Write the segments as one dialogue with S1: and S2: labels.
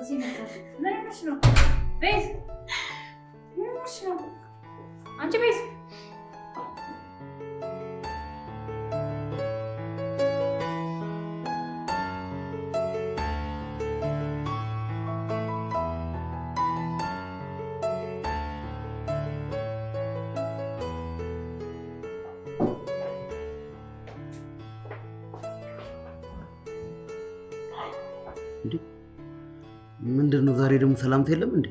S1: እዚህ ነበር። ምን ሆነሽ ነው? ቤት ምን ሆነሽ ነው? አንቺ ቤት
S2: ምንድነው ዛሬ ደግሞ ሰላምታ የለም እንዴ?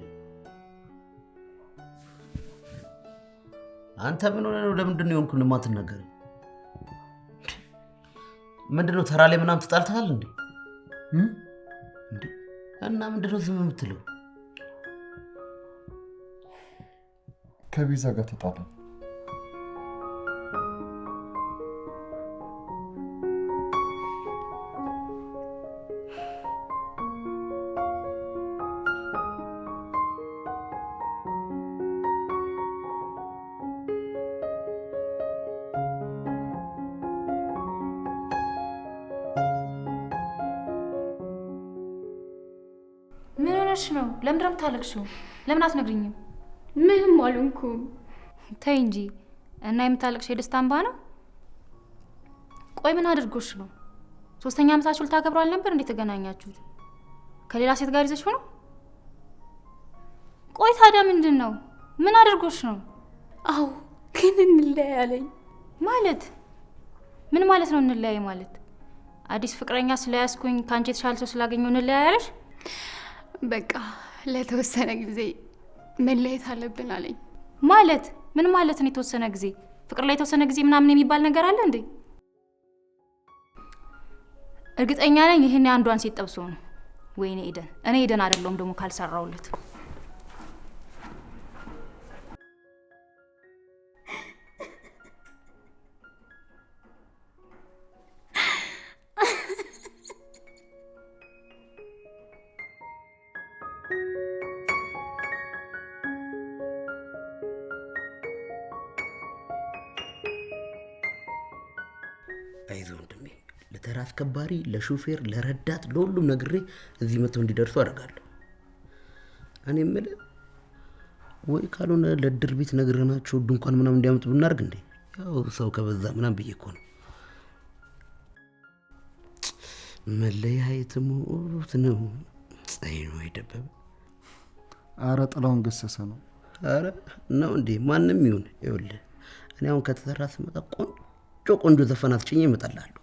S2: አንተ ምን ሆነ ነው? ለምንድን ነው የሆንኩን የማትናገር? ምንድነው ተራ ላይ ምናምን ተጣልተሃል እንዴ? እና ምንድነው ዝም የምትለው?
S3: ከቤዛ ጋር ተጣላን።
S1: ምን ሆነሽ ነው? ለምን ድረም ታለቅሽው? ለምን አትነግሪኝም?
S4: ምንም አልሆንኩም።
S1: ተይ እንጂ። እና የምታለቅሽ የደስታ እንባ ነው? ቆይ ምን አድርጎሽ ነው? 3ኛ ዓመታችሁ ልታከብሩ አልነበር እንዴ ተገናኛችሁት? ከሌላ ሴት ጋር ይዘሽ ሆኖ? ቆይ ታዲያ ምንድን ነው? ምን አድርጎሽ ነው?
S4: አዎ ግን እንለያያለኝ።
S1: ማለት ምን ማለት ነው እንለያይ ማለት? አዲስ ፍቅረኛ ስለያዝኩኝ ካንቺ የተሻለ ሰው ስላገኘው እንለያያለሽ?
S4: በቃ ለተወሰነ ጊዜ መለየት አለብን አለኝ።
S1: ማለት ምን ማለት ነው? የተወሰነ ጊዜ ፍቅር ላይ የተወሰነ ጊዜ ምናምን የሚባል ነገር አለ እንዴ? እርግጠኛ ነኝ ይሄን አንዷን ሴት ጠብሶ ነው። ወይኔ ኤደን፣ እኔ ኤደን አይደለሁም ደግሞ ካልሰራውለት።
S2: አይዞህ ወንድሜ፣ ለተራ አስከባሪ፣ ለሹፌር፣ ለረዳት፣ ለሁሉም ነግሬ እዚህ መጥተው እንዲደርሱ አደርጋለሁ። እኔ የምልህ ወይ ካልሆነ ለድር ቤት ነግረናቸው ድንኳን ምናምን እንዲያመጡ ብናርግ እንዴ? ያው ሰው ከበዛ ምናምን ብዬ እኮ ነው። መለያየት ሞት ነው። አይ ነው አይደበብ።
S3: አረ ጥላውን ገሰሰ ነው።
S2: አረ ነው እንዴ? ማንም ይሁን ይኸውልህ፣ እኔ አሁን ከተሰራ ስመጣ ቆንጆ ዘፈናት ጭኜ እመጣልሃለሁ።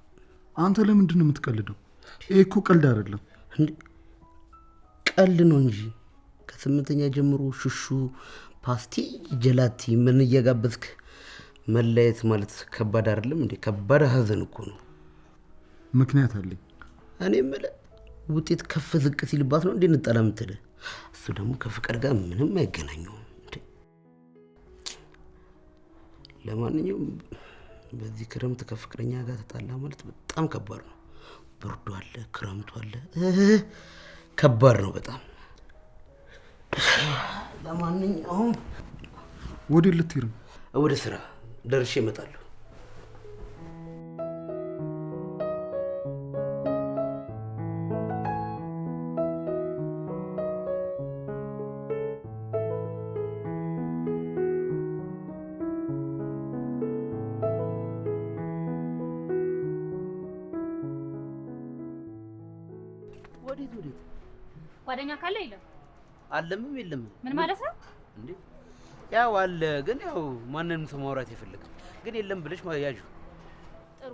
S3: አንተ ለምንድን ነው የምትቀልደው? ይሄ እኮ ቀልድ አይደለም።
S2: ቀልድ ነው እንጂ ከ8ኛ ጀምሮ ሹሹ፣ ፓስቲ፣ ጀላቲ ምን እየጋበዝክ መለየት ማለት ከባድ አይደለም እንዴ? ከባድ ሀዘን እኮ ነው።
S3: ምክንያት አለኝ።
S2: እኔ የምልህ ውጤት ከፍ ዝቅ ሲልባት ነው እንዴ እንጠላ የምትልህ? እሱ ደግሞ ከፍቅር ጋር ምንም አይገናኘውም እንዴ። ለማንኛውም በዚህ ክረምት ከፍቅረኛ ጋር ተጣላ ማለት በጣም ከባድ ነው። ብርዱ አለ፣ ክረምቱ አለ፣ ከባድ ነው በጣም። ለማንኛውም
S3: ወዴት ልትሄድ ነው?
S2: ወደ ስራ ደርሼ እመጣለሁ። ወዴት?
S1: ጓደኛ ካለ የለም?
S2: አለምም የለም።
S1: ምን ማለት ነው
S2: እንዴ? ያው አለ፣ ግን ያው ማንንም ሰው ማውራት ይፈልጋል። ግን የለም ብለሽ ያዡ።
S1: ጥሩ፣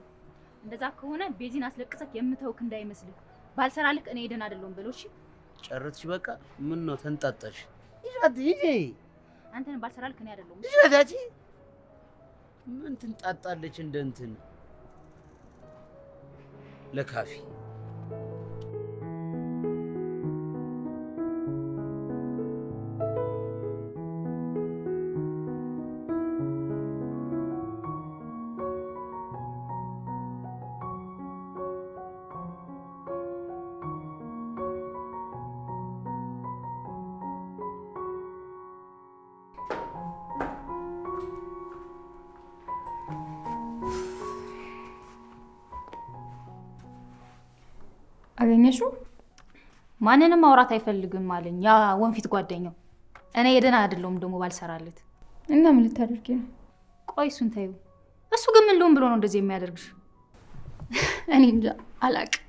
S1: እንደዛ ከሆነ ቤዚን አስለቅሰክ የምተውክ እንዳይመስልህ። ባልሰራ ልክ እኔ ኤደን አይደለሁም ብለው። እሺ
S2: ጨረስሽ? በቃ ምን ነው ተንጣጣሽ? ይሄ
S1: አንተን ባልሰራ ልክ እኔ አይደለሁም።
S2: ይሄዳጂ ምን ትንጣጣለች እንደ እንትን ለካፊ።
S4: አገኘሽው?
S1: ማንንም ማውራት አይፈልግም አለኝ ያ ወንፊት ጓደኛው። እኔ የደህና አይደለሁም ደግሞ ባልሰራለት።
S4: እና ምን ልታደርጊ ነው?
S1: ቆይ እሱን ተይው። እሱ ግን ምን ልሆን ብሎ ነው እንደዚህ የሚያደርግሽ?
S4: እኔ እንጃ አላቅም።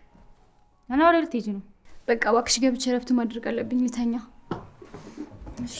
S1: እና ወደ ልትሄጂ ነው?
S4: በቃ እባክሽ ገብቼ እረፍት ማድረግ አለብኝ፣ ልተኛ። እሺ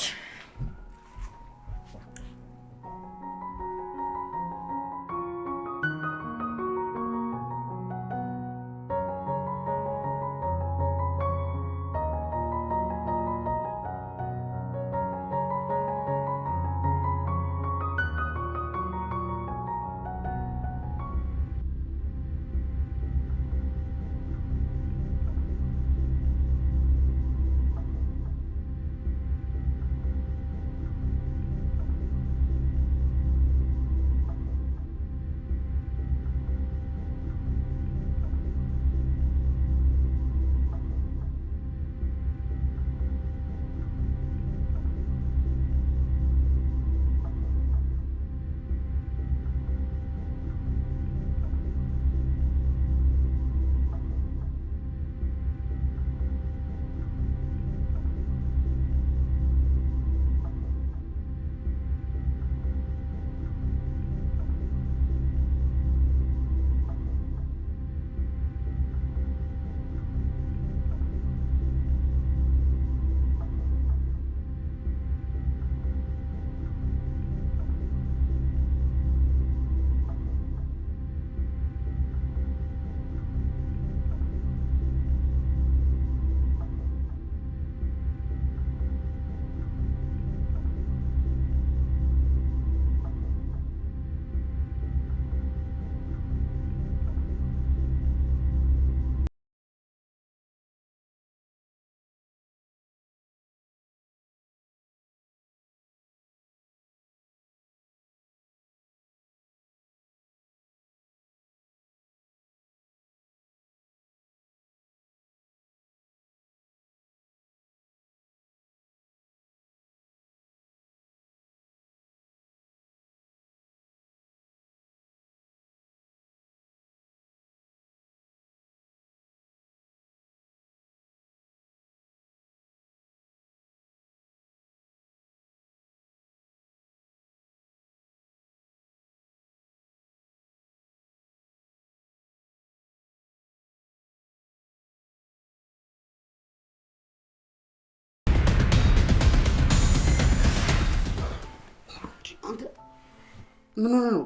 S2: ምን ሆነ ነው?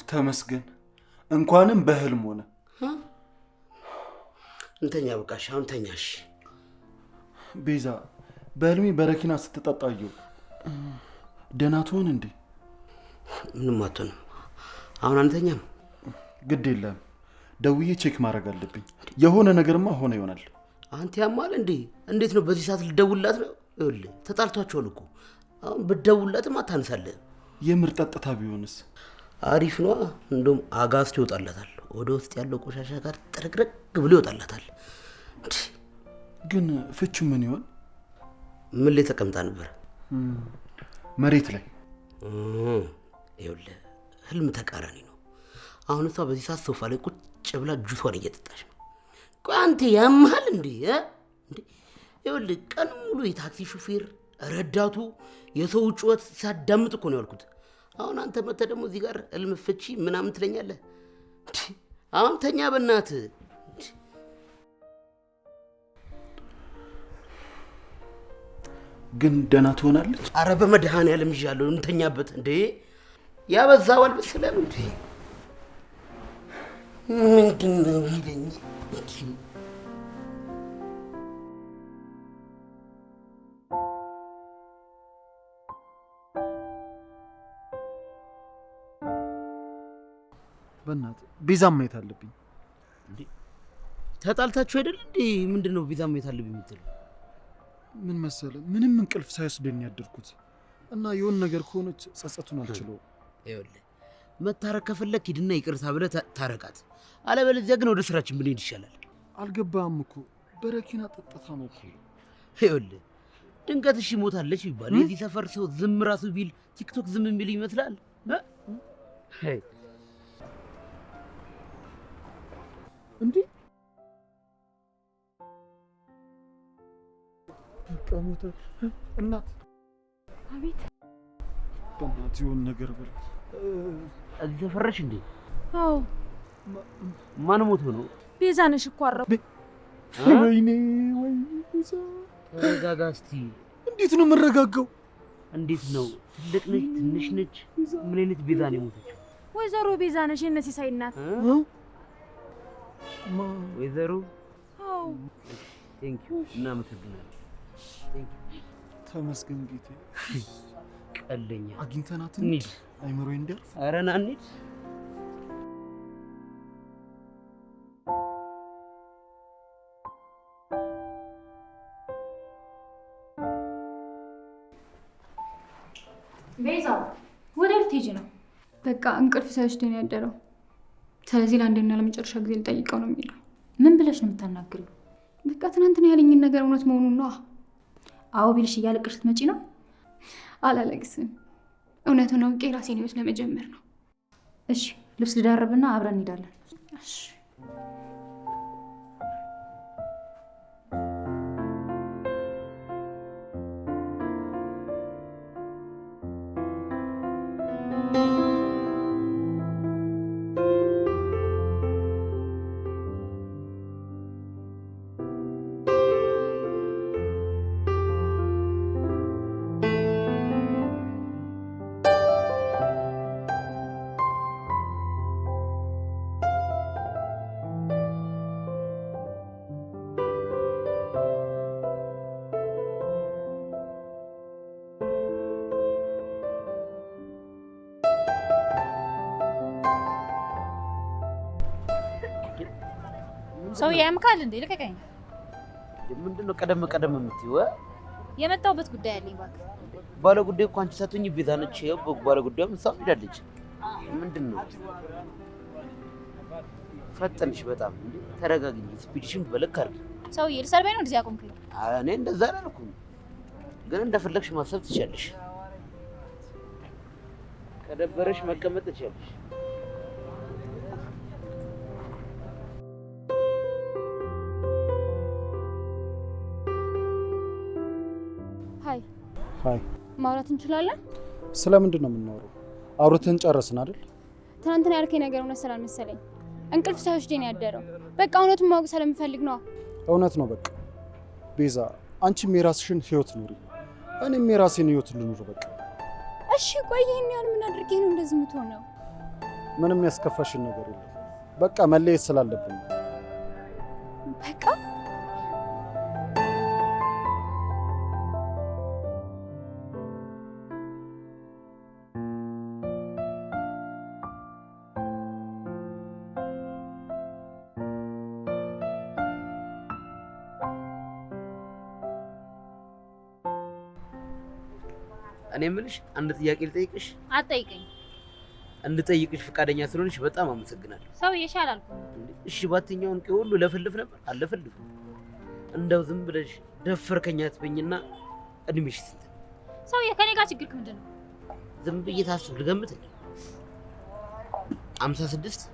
S3: ተመስገን እንኳንም በህልም ሆነ።
S2: እንተኛ በቃሽ፣ አሁን ተኛሽ።
S3: ቤዛ በህልሜ በረኪና ስትጠጣየው ደህና ትሆን እንዴ?
S2: ምንም አትሆንም። አሁን አንተኛም?
S3: ግድ የለም ደውዬ ቼክ ማድረግ አለብኝ። የሆነ ነገርማ ሆነ ይሆናል።
S2: አንተ ያማል እንዴ? እንዴት ነው በዚህ ሰዓት ልደውልላት ነው? ይኸውልህ ተጣልቷቸዋል እኮ። አሁን ብትደውልላትም አታነሳለህ።
S3: የምር ጠጥታ ቢሆንስ?
S2: አሪፍ ነው። እንደውም አጋስት ይወጣላታል። ወደ ውስጥ ያለው ቆሻሻ ጋር ጥርቅርቅ ብሎ ይወጣላታል።
S3: ግን ፍቹ ምን ይሆን?
S2: ምን ላይ ተቀምጣ ነበር?
S3: መሬት ላይ።
S2: ይኸውልህ ህልም ተቃራኒ ነው። አሁን እሷ በዚህ ሰዓት ሶፋ ላይ ቁጭ ብላ ጁሷን እየጠጣች ነው። ቆይ አንተ ያምሃል እንዴ? ይኸውልህ ቀን ሙሉ የታክሲ ሹፌር ረዳቱ የሰው ጩኸት ሲያዳምጥ እኮ ነው ያልኩት። አሁን አንተ መተህ ደግሞ እዚህ ጋር ህልም ፍቺ ምናምን ትለኛለህ? አሁን ተኛ በእናትህ።
S3: ግን ደህና ትሆናለች?
S2: አረ በመድኃኔዓለም ይዣለሁ እንተኛበት። እንዴ ያበዛው አልመሰለም እንዴ? ምንድን ነው ይለኝ?
S3: በእናትህ ቤዛም ማየት አለብኝ።
S2: እንዴ ተጣልታችሁ አይደል እንዴ? ምንድነው ቤዛም ማየት አለብኝ የምትለው?
S3: ምን መሰለህ ምንም እንቅልፍ ሳይወስደኝ ያደርኩት እና የሆነ ነገር ከሆነች ጸጸቱን አልችለውም።
S2: ይኸውልህ መታረቅ ከፈለክ ሂድና ይቅርታ ብለህ ታረቃት። አለበለዚያ ግን ወደ ስራችን ብንሄድ ይሻላል።
S3: አልገባህም እኮ በረኪና ጠጥታ ነው እኮ።
S2: ይኸውልህ ድንገት እሺ ሞታለች ቢባል የዚህ ሰፈር ሰው ዝም ራሱ ቢል ቲክቶክ ዝም የሚል ይመስላል?
S3: እንዴ በሞተ እናት
S4: አቤት
S3: በእናትህ የሆነ ነገር በል።
S2: እዚህ ተፈረሽ እንዴ?
S4: አዎ
S2: ማን ሞቶ ነው?
S4: ቤዛ ነሽ እኮ አረብ
S3: ወይኔ ቤዛ
S2: ተረጋጋ እስቲ።
S3: እንዴት ነው የምረጋጋው?
S2: እንዴት ነው? ትልቅ ነች ትንሽ ነች? ምን አይነት ቤዛ ነው የሞተችው?
S4: ወይዘሮ ቤዛ ነሽ የእነ ሲሳይ እናት።
S2: ወይዘሮ
S4: አዎ
S2: ቴንክ ዩ እናመሰግናለን።
S3: ተመስገን ጌቴ።
S2: ቀለኛ
S3: አግኝተናት
S2: እንሂድ።
S3: አይምሮዬ እንዲያርፍ።
S2: ኧረ ና እንሂድ።
S1: ቤዛ ወደ ልትሄጂ ነው?
S4: በቃ እንቅልፍ ሳይወስደኝ ያደረው። ስለዚህ ለአንዴና ለመጨረሻ ጊዜ ልጠይቀው ነው የሚለው።
S1: ምን ብለሽ ነው የምታናግሪው?
S4: በቃ ትናንትና ያለኝን ነገር እውነት መሆኑን ነዋ።
S1: አዎ ቢልሽ እያለቀሽ ልትመጪ ነው?
S4: አላለቅስም። እውነቱን አውቄ ራሴን ህይወት ለመጀመር ነው።
S1: እሺ ልብስ ልደርብና አብረን እንሄዳለን።
S4: እሺ
S1: ሰው ያምካል እንዴ? ልቀቀኝ።
S2: ምንድነው ቀደም ቀደም የምትይው?
S1: የመጣሁበት ጉዳይ አለኝ እባክህ።
S2: ባለ ጉዳይ እኮ አንቺ ሳትሆኚ ቤዛ ነች። ይኸው ባለ ጉዳዩም እሷ ሄዳለች። ምንድነው? ፈጠንሽ በጣም እንዴ! ተረጋጊ። ስፒድሽን በልክ አድርጊ።
S1: ሰውዬ ልሰርበኝ ነው እንደዚህ አቆምከኝ?
S2: እኔ እንደዛ አላልኩም፣ ግን እንደፈለግሽ ማሰብ ትችያለሽ። ከደበረሽ መቀመጥ ትችያለሽ።
S3: ሃይ
S4: ማውራት እንችላለን?
S3: ስለምንድን ነው የምናወራው? አውርተን ጨረስን አይደል?
S4: ትናንትና ያልከኝ ነገር እውነት ስላልመሰለኝ እንቅልፍ ሳይወስደኝ ያደረው። በቃ እውነቱን ማወቅ ስለምፈልግ ነው።
S3: እውነት ነው በቃ። ቤዛ አንቺም የራስሽን ህይወት ኑሪ፣ እኔም የራሴን ህይወት ልኑር በቃ።
S4: እሺ ቆይ ይሄን ያህል ምን አድርጌ ነው እንደዚህ የምትሆነው?
S3: ምንም ያስከፋሽን ነገር የለም። በቃ መለየት ስላለብን
S4: በቃ
S2: እኔ የምልሽ አንድ ጥያቄ ልጠይቅሽ።
S1: አትጠይቀኝ።
S2: እንድጠይቅሽ ፈቃደኛ ስለሆንሽ በጣም አመሰግናለሁ።
S1: ሰው ይሻላል።
S2: እሺ ባትኛውን ሁሉ ለፍልፍ ነበር አለፈልፍም። እንደው ዝም ብለሽ ደፈርከኝ አትበይና እድሜሽ ስንት ነው?
S1: ሰው ከኔ ጋር ችግርክ ምንድን ነው?
S2: ዝም ብዬ ታስብ ልገምት። 56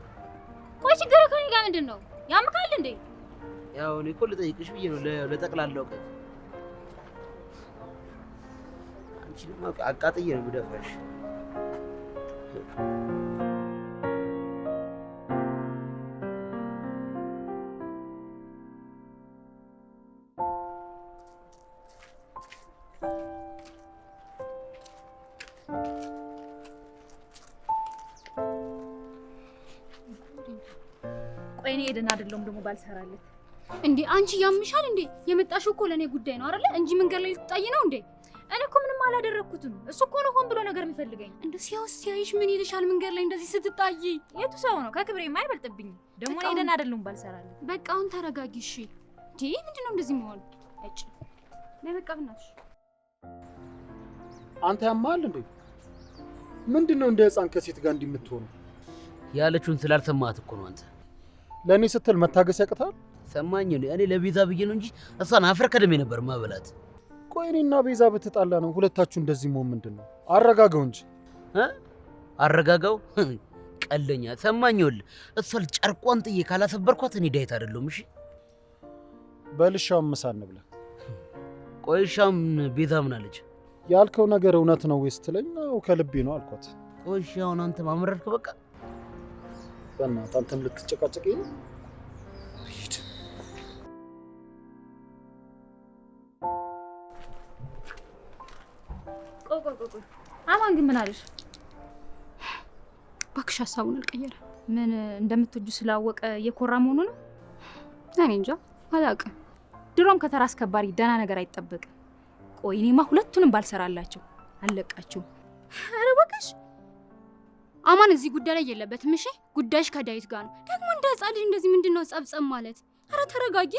S1: ቆይ ችግር ከኔ ጋር ምንድን ነው? ያምካል እንዴ?
S2: ያው እኔ እኮ ልጠይቅሽ ብዬ ነው ለጠቅላላ እውቀት። አንቺ ደግሞ አቃጥዬ ነው የምደፍረሽ።
S1: ቆይ እኔ ኤደን አይደለሁም ደግሞ ባልሰራለት
S4: እንዴ? አንቺ ያምሻል እንዴ? የመጣሽው እኮ ለኔ ጉዳይ ነው አይደለ? እንጂ መንገድ ላይ ልትጣይ ነው እንዴ?
S1: እኔ እኮ ምንም አላደረኩትም። እሱ እኮ ነው ሆን ብሎ ነገር የሚፈልገኝ።
S4: እንደ ሲያይሽ ምን ይልሻል? መንገድ ላይ እንደዚህ ስትጣይ
S1: የቱ ሰው ነው? ከክብሬ የማይበልጥብኝ ደግሞ እኔ ኤደን አይደለሁም ባልሰራለት።
S4: በቃ አሁን ተረጋጊ እሺ። እንዴ ምንድነው እንደዚህ መሆን? እጭ ነይ በቃ ብናትሽ።
S3: አንተ ያማል እንዴ? ምንድነው እንደ ህፃን ከሴት ጋር እንዲምትሆነው?
S2: ያለችውን ስላልሰማት እኮ ነው። አንተ
S3: ለኔ ስትል መታገስ ያቅታል?
S2: ሰማኝ። እኔ ለቤዛ ብዬ ነው እንጂ እሷን አፈር ከደሜ ነበር ማበላት።
S3: ቆይ እኔና ቤዛ ብትጣላ ነው ሁለታችሁ እንደዚህ መሆን ምንድነው? አረጋጋው እንጂ።
S2: አረጋጋው ቀለኛ። ሰማኝ። እሷን ጨርቋን ጥዬ ካላሰበርኳት እኔ ዳይት አይደለሁም። እሺ
S3: በልሻው ምሳ እንብላ።
S2: ቆይሻም ቤዛ ምን አለች?
S3: ያልከው ነገር እውነት ነው ወይስ ትለኝ? አዎ ከልቤ ነው አልኳት።
S2: ቆይሻውን አንተ ማምረርክ በቃ
S3: በእናትህ አንተም ልትጨቃጨቀኝ ነው? ሂድ።
S1: ቆይ አማን ግን ምን አለሽ?
S4: እባክሽ ሀሳቡን አልቀየረ።
S1: ምን እንደምትወጁ ስላወቀ እየኮራ መሆኑ ነው?
S4: እኔ እንጃ አላውቅም።
S1: ድሮም ከተራ አስከባሪ ደህና ነገር አይጠበቅም። ቆይ እኔማ ሁለቱንም ባልሰራላቸው አለቃቸው።
S4: ኧረ እባክሽ አማን እዚህ ጉዳይ ላይ የለበትም። እሺ ጉዳይሽ ከዳዊት ጋር ነው። ደግሞ እንደ ህፃን ልጅ እንደዚህ ምንድነው ጸብጸብ ማለት? ኧረ ተረጋጊ።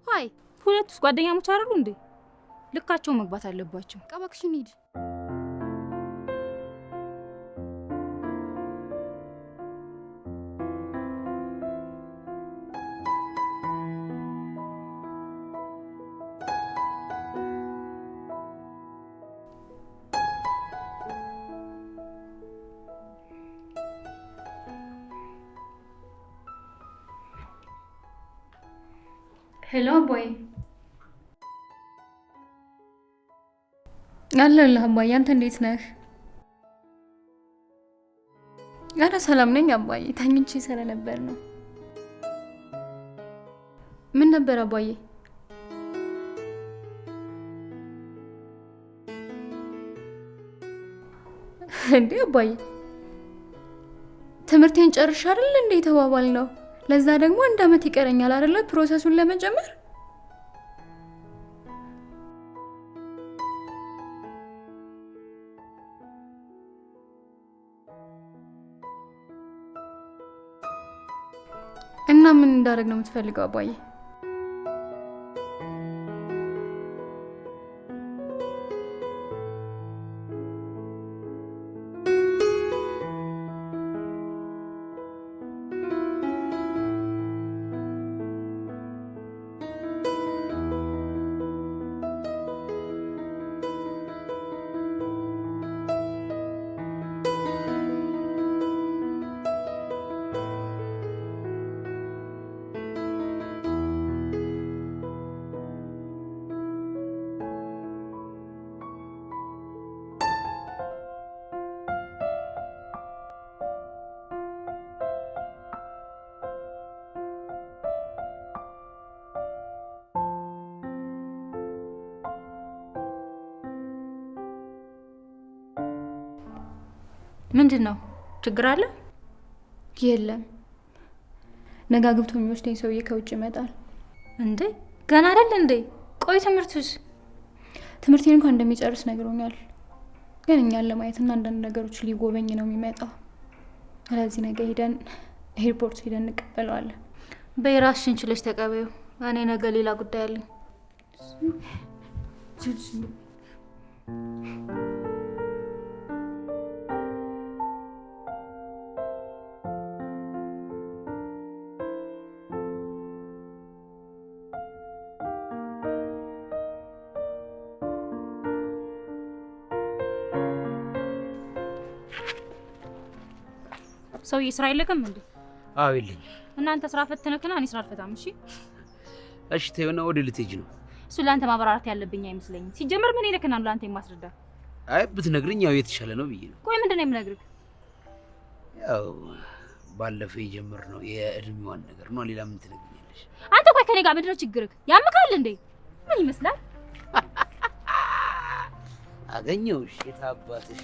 S4: ሀይ
S1: ሁለቱስ ጓደኛሞች አይደሉ እንዴ? ልካቸው መግባት አለባቸው።
S4: በቃ እባክሽ እንሂድ።
S1: ሄሎ አባዬ። አለሁልህ አባዬ። አንተ እንዴት ነህ? ኧረ ሰላም ነኝ አባዬ። ተኝቼ ስለነበር ነው። ምን ነበር አባዬ? እንዴ አባዬ ትምህርቴን ጨርሼ አይደል እንዴ ተባባል ነው? ለዛ ደግሞ 1 አመት ይቀረኛል አይደለ ፕሮሰሱን ለመጀመር። እና ምን እንዳደረግ ነው የምትፈልገው አባዬ? ምንድን ነው ችግር አለ?
S4: የለም ነገ ግብቶ የሚወስደኝ ሰውዬ ከውጭ ይመጣል።
S1: እንዴ ገና አይደል እንዴ? ቆይ ትምህርቱስ?
S4: ትምህርቴን እንኳን እንደሚጨርስ ነግሮኛል። ግን እኛን ለማየትና አንዳንድ ነገሮች ሊጎበኝ ነው የሚመጣው። ስለዚህ ነገ ሄደን ኤርፖርት ሄደን እንቀበለዋለን።
S1: በራስሽን ችለሽ ተቀበዩ። እኔ ነገ ሌላ ጉዳይ አለኝ። ሰውዬ ስራ የለቅም እንዴ?
S2: አዎ የለኝም።
S1: እናንተ ስራ ፈትነክና እኔ ስራ አልፈታም። እሺ
S2: እሺ ተይውና ወደ ልትሄጂ ነው?
S1: እሱ ለአንተ ማብራራት ያለብኝ አይመስለኝም። ሲጀመር ምን ይልክና ነው ለአንተ የማስረዳ?
S2: አይ ብትነግሪኝ ያው የተሻለ ነው ብዬ ነው።
S1: ቆይ ምንድነው የምነግርህ?
S2: ያው ባለፈው የጀመርነው የእድሜዋን ነገር ነው። ሌላ ምን ትነግሪኛለሽ?
S1: አንተ ቆይ ከኔ ጋር ምንድነው ችግርህ? ያምካል እንዴ? ምን ይመስላል?
S2: አገኘሁሽ የታባትሽ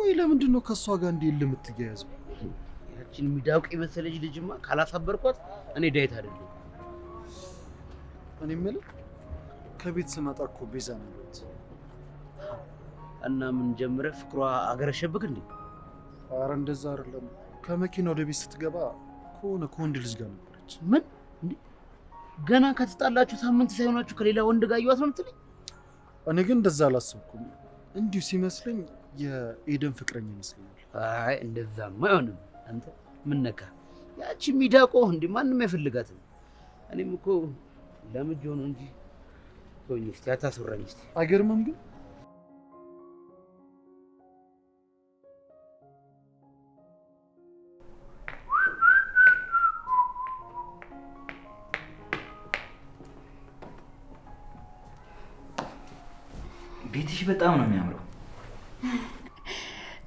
S3: ቆይ ለምንድን ነው ከሷ ጋር እንዴ ለምትያያዘው?
S2: ያቺን ሚዳውቅ የመሰለች ልጅማ ካላሳበርኳት እኔ ዳይት አይደለም።
S3: እኔ የምልህ ከቤት ስመጣ እኮ ቤዛ ነው
S2: እና ምን ጀምረህ ፍቅሯ አገረሸብክ እንዴ?
S3: ኧረ እንደዛ አይደለም። ከመኪና ወደ ቤት ስትገባ ከወንድ ልጅ ጋር ነበረች።
S2: ምን እንዴ? ገና ከተጣላችሁ ሳምንት ሳይሆናችሁ ከሌላ ወንድ ጋር እያዋት ነው የምትለኝ?
S3: እኔ ግን እንደዛ አላሰብኩም። እንዲሁ ሲመስለኝ የኤደን ፍቅረኛ ይመስለኛል።
S2: አይ እንደዛማ አይሆንም። አንተ ምን ነካ? ያቺ ሚዳቆ እንዴ ማንም አይፈልጋትም። እኔም እኮ ለምጅ ሆኖ እንጂ ተወኝ እስቲ አታስወራኝ እስቲ።
S3: አይገርምም ግን
S5: ቤትሽ በጣም ነው የሚያምረው።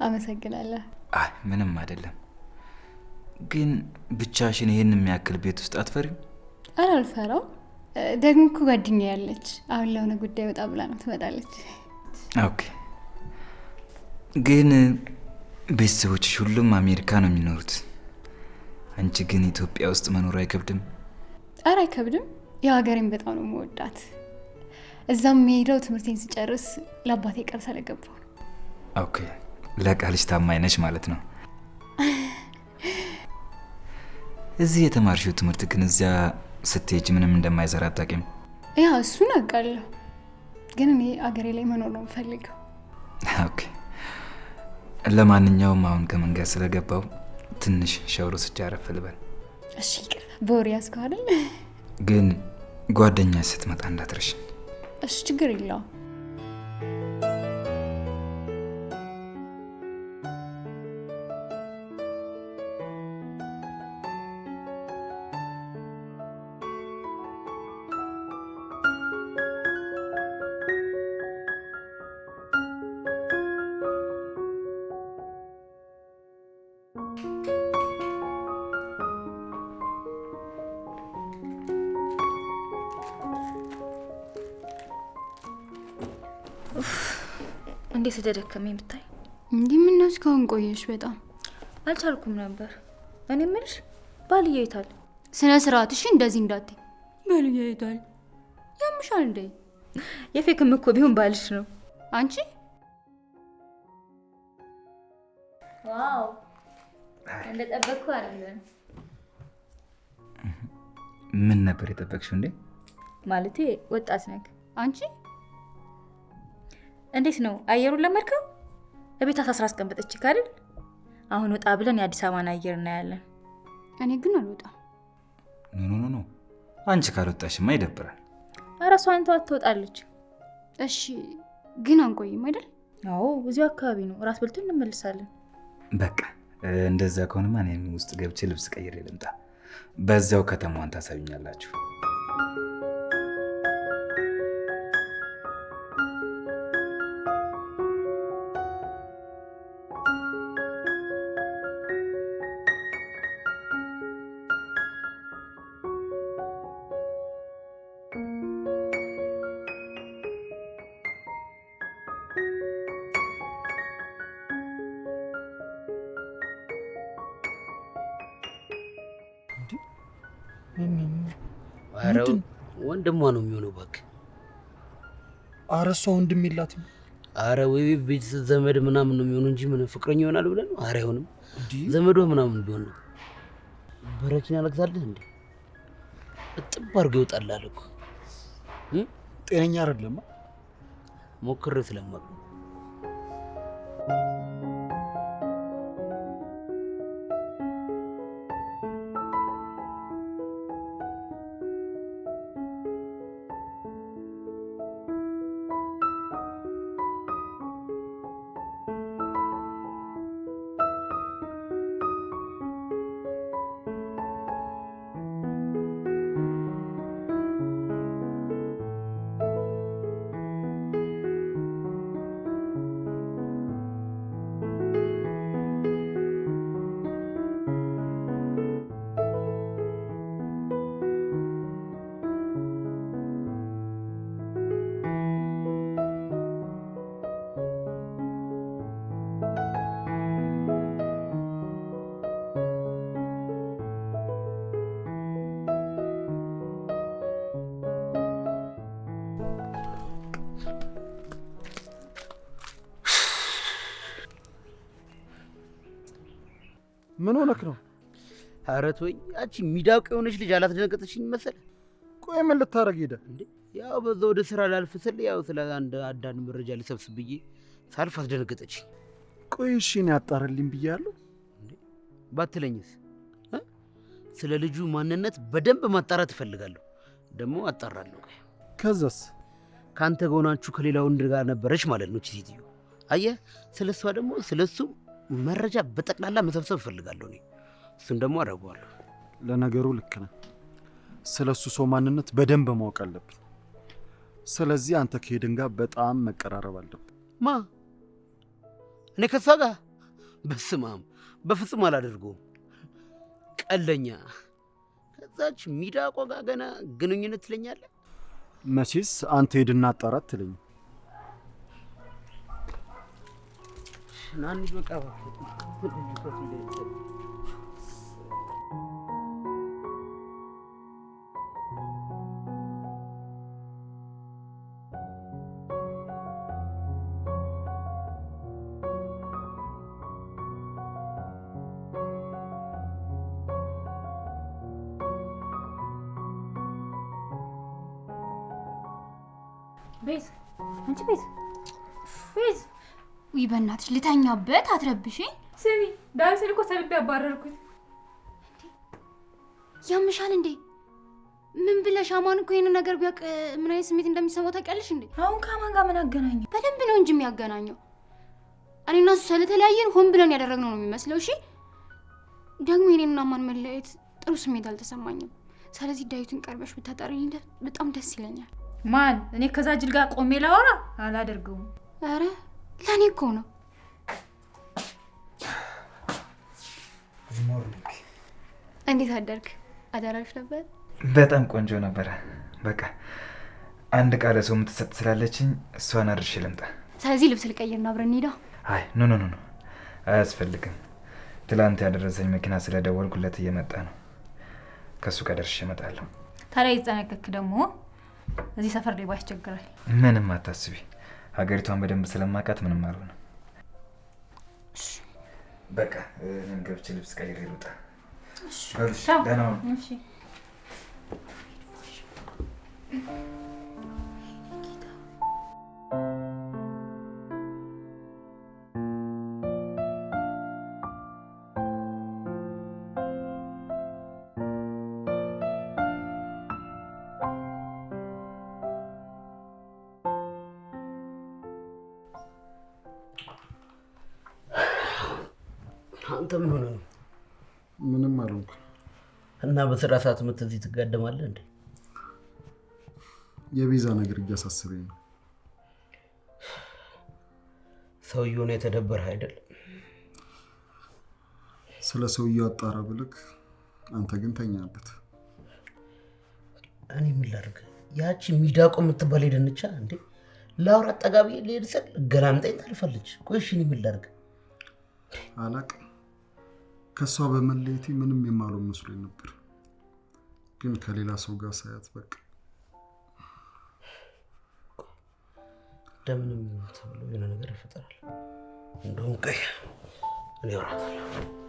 S4: አመሰግናለሁ።
S5: አይ ምንም አይደለም። ግን ብቻሽን ይሄን የሚያክል ቤት ውስጥ አትፈሪም?
S4: ኧረ አልፈራው። ደግሞ እኮ ጓደኛዬ ያለች አሁን ለሆነ ጉዳይ ወጣ ብላ ነው ትመጣለች።
S5: ኦኬ። ግን ቤተሰቦችሽ ሁሉም አሜሪካ ነው የሚኖሩት። አንቺ ግን ኢትዮጵያ ውስጥ መኖር አይከብድም?
S4: ኧረ አይከብድም። ያው ሀገሬን በጣም ነው የምወዳት። እዛም የሄደው ትምህርቴን ስጨርስ ለአባቴ ቃል ስለገባሁ ነው።
S5: ኦኬ። ለቃልሽ ታማኝ ነሽ ማለት ነው። እዚህ የተማርሽው ትምህርት ግን እዚያ ስትሄጂ ምንም እንደማይሰራ አታውቂም?
S4: ያ እሱን አውቃለሁ። ግን እኔ አገሬ ላይ መኖር ነው የምፈልገው።
S5: ኦኬ። ለማንኛውም አሁን ከመንገድ ስለገባው ትንሽ ሻወር ወስጄ አረፍ ልበል።
S4: እሺ ይቅርታ፣ በወሬ ያዝከው አይደል?
S5: ግን ጓደኛ ስትመጣ እንዳትረሽ።
S4: እሺ ችግር የለውም።
S1: እንዴት ተደከመኝ ብታይ።
S4: እንዴ ምን ነው እስካሁን ቆየሽ? በጣም
S1: አልቻልኩም ነበር። እኔ ምንሽ ባልዬ ይታል።
S4: ስነ ስርዓት እሺ፣ እንደዚህ እንዳትይ። ባልዬ ይታል ያምሻል እንዴ?
S1: የፌክም እኮ ቢሆን ባልሽ ነው።
S4: አንቺ
S1: ዋው እንደጠበቅኩ አይደለም።
S5: ምን ነበር የጠበቅሽው እንዴ?
S1: ማለቴ ወጣት ነክ።
S4: አንቺ
S1: እንዴት ነው አየሩን ለመድከው? እቤት አስራ አስቀምጠች ካልን አሁን ወጣ ብለን የአዲስ አበባን አየር እናያለን።
S4: እኔ ግን አልወጣም።
S5: ኖ አንቺ ካልወጣሽማ ይደብራል።
S1: ኧረ እሷ አንተ አትወጣለች።
S4: እሺ ግን አንቆይም አይደል?
S1: አዎ እዚሁ አካባቢ ነው። ራስ በልተን እንመልሳለን።
S5: በቃ እንደዛ ከሆነማ እኔም ውስጥ ገብቼ ልብስ ቀይሬ ልምጣ። በዛው ከተማዋን ታሳቢኛላችሁ።
S2: ኧረ ወንድሟ ነው የሚሆነው እባክህ።
S3: ኧረ እሷ ወንድም የላትም።
S2: ኧረ ወይ ቤት ዘመድ ምናምን ነው የሚሆነው እንጂ ምን ፍቅረኛ ይሆናል ብለን ነው? ኧረ አይሆንም። ዘመዷ ምናምን ቢሆን ነው። በረኪና ለግዛለህ እንዴ? እጥብ አድርጎ ይወጣልሃል እኮ።
S3: ጤነኛ አይደለም።
S2: ሞክሬ ስለማውቅ
S3: ምን ሆነክ ነው?
S2: ኧረ ተወኝ። ያቺ ሚዳውቅ የሆነች ልጅ አላስደነገጠችኝ መሰለህ?
S3: ቆይ ምን ልታረግ ሄደ
S2: እንዴ? ያው በዛ ወደ ስራ ላልፍ ስል ያው ስለ አንዳንድ መረጃ ልሰብስብ ብዬ ሳልፍ አስደነገጠችኝ።
S3: ቆይ እሺ እኔ አጣራልኝ ብያለሁ።
S2: እንዴ ባትለኝስ? ስለ ልጁ ማንነት በደንብ ማጣራት እፈልጋለሁ። ደግሞ አጣራለሁ።
S3: ከዛስ?
S2: ካንተ ጎናችሁ ከሌላ ወንድ ጋር ነበረች ማለት ነው ሴትዮ። አየህ፣ ስለሷ ደግሞ ስለሱ መረጃ በጠቅላላ መሰብሰብ እፈልጋለሁ እኔ። እሱን ደግሞ አደርገዋለሁ።
S3: ለነገሩ ልክ ነህ። ስለሱ ሰው ማንነት በደንብ ማወቅ አለብን። ስለዚህ አንተ ከሄድን ጋር በጣም መቀራረብ አለብን።
S2: ማ እኔ ከሷ ጋር? በስመ አብ በፍጹም አላደርገውም። ቀለኛ። ከዛች ሚዳቋ ጋር ገና ግንኙነት ትለኛለህ?
S3: መቼስ አንተ ሄድና አጣራት ትለኝ።
S2: ናንሽ በቃ
S1: ቤዝ አንቺ ቤዝ ቤዝ
S4: ውይ በእናትሽ ልተኛበት አትረብሽኝ።
S1: ስሚ ዳዊትን እኮ ሰልቤ ያባረርኩት።
S4: ያምሻል እንዴ? ምን ብለሽ? አማን እኮ ይሄን ነገር ቢያውቅ ምን አይነት ስሜት እንደሚሰማው ታውቂያለሽ እንዴ?
S1: አሁን ከአማን ጋር ምን አገናኘው?
S4: በደንብ ነው እንጂ የሚያገናኘው። እኔና እሱ ስለተለያየን ሆን ብለን ያደረግነው ነው የሚመስለው። እሺ ደግሞ የኔና አማን መለያየት ጥሩ ስሜት አልተሰማኝም። ስለዚህ ዳዊትን ቀርበሽ ብታጠሪኝ በጣም ደስ ይለኛል።
S1: ማን? እኔ ከዛ ጅል ጋር ቆሜ ላወራ አላደርገውም።
S4: አረ ለኔ እኮ ነው። እንዴት አደርክ? አዳራሽ ነበር?
S5: በጣም ቆንጆ ነበረ። በቃ አንድ ቃለ ሰው የምትሰጥ ስላለችኝ እሷን አድርሼ ልምጣ።
S4: ስለዚህ ልብስ ልቀይርና አብረን እንሂዳ።
S5: አይ ኖ ኖ ኖ አያስፈልግም። ትላንት ያደረሰኝ መኪና ስለደወልኩለት እየመጣ ነው። ከሱ ጋር ደርሼ እመጣለሁ።
S1: ታዲያ ይጸነቀክ ደግሞ እዚህ ሰፈር ሌባ ያስቸግራል።
S5: ምንም አታስቢ። ሀገሪቷን በደንብ ስለማውቃት ምንም አልሆነም። በቃ እኔም ገብቼ ልብስ ቀይሬ ልውጣ። እሺ ደህና ሁኑ። እሺ
S2: አንተ ምን ሆነ ነው?
S3: ምንም አልሆንኩም።
S2: እና በስራ ሰዓት መተህ እዚህ ትጋደማለህ እንዴ?
S3: የቤዛ ነገር እያሳሰበኝ ነው።
S2: ሰውየው ነው የተደበረህ አይደል?
S3: ስለ ሰውየው አጣራ ብልክ አንተ ግን ተኛበት።
S2: እኔ ምን ላድርግ? ያቺ ሚዳቆ የምትባል ሄደንቻ እንዴ ላውራት ጠጋቢ ልሄድ ስል ገላምጠኝ ታልፋለች። ቆይ እሺ እኔ ምን ላድርግ?
S3: አላቅም። ከሷ በመለየቴ ምንም የማልሆን መስሎኝ ነበር፣ ግን ከሌላ ሰው ጋር ሳያት በቃ
S2: እንደምንም ተብሎ የሆነ ነገር ይፈጠራል። እንደውም ቆይ እኔ አወራታለሁ።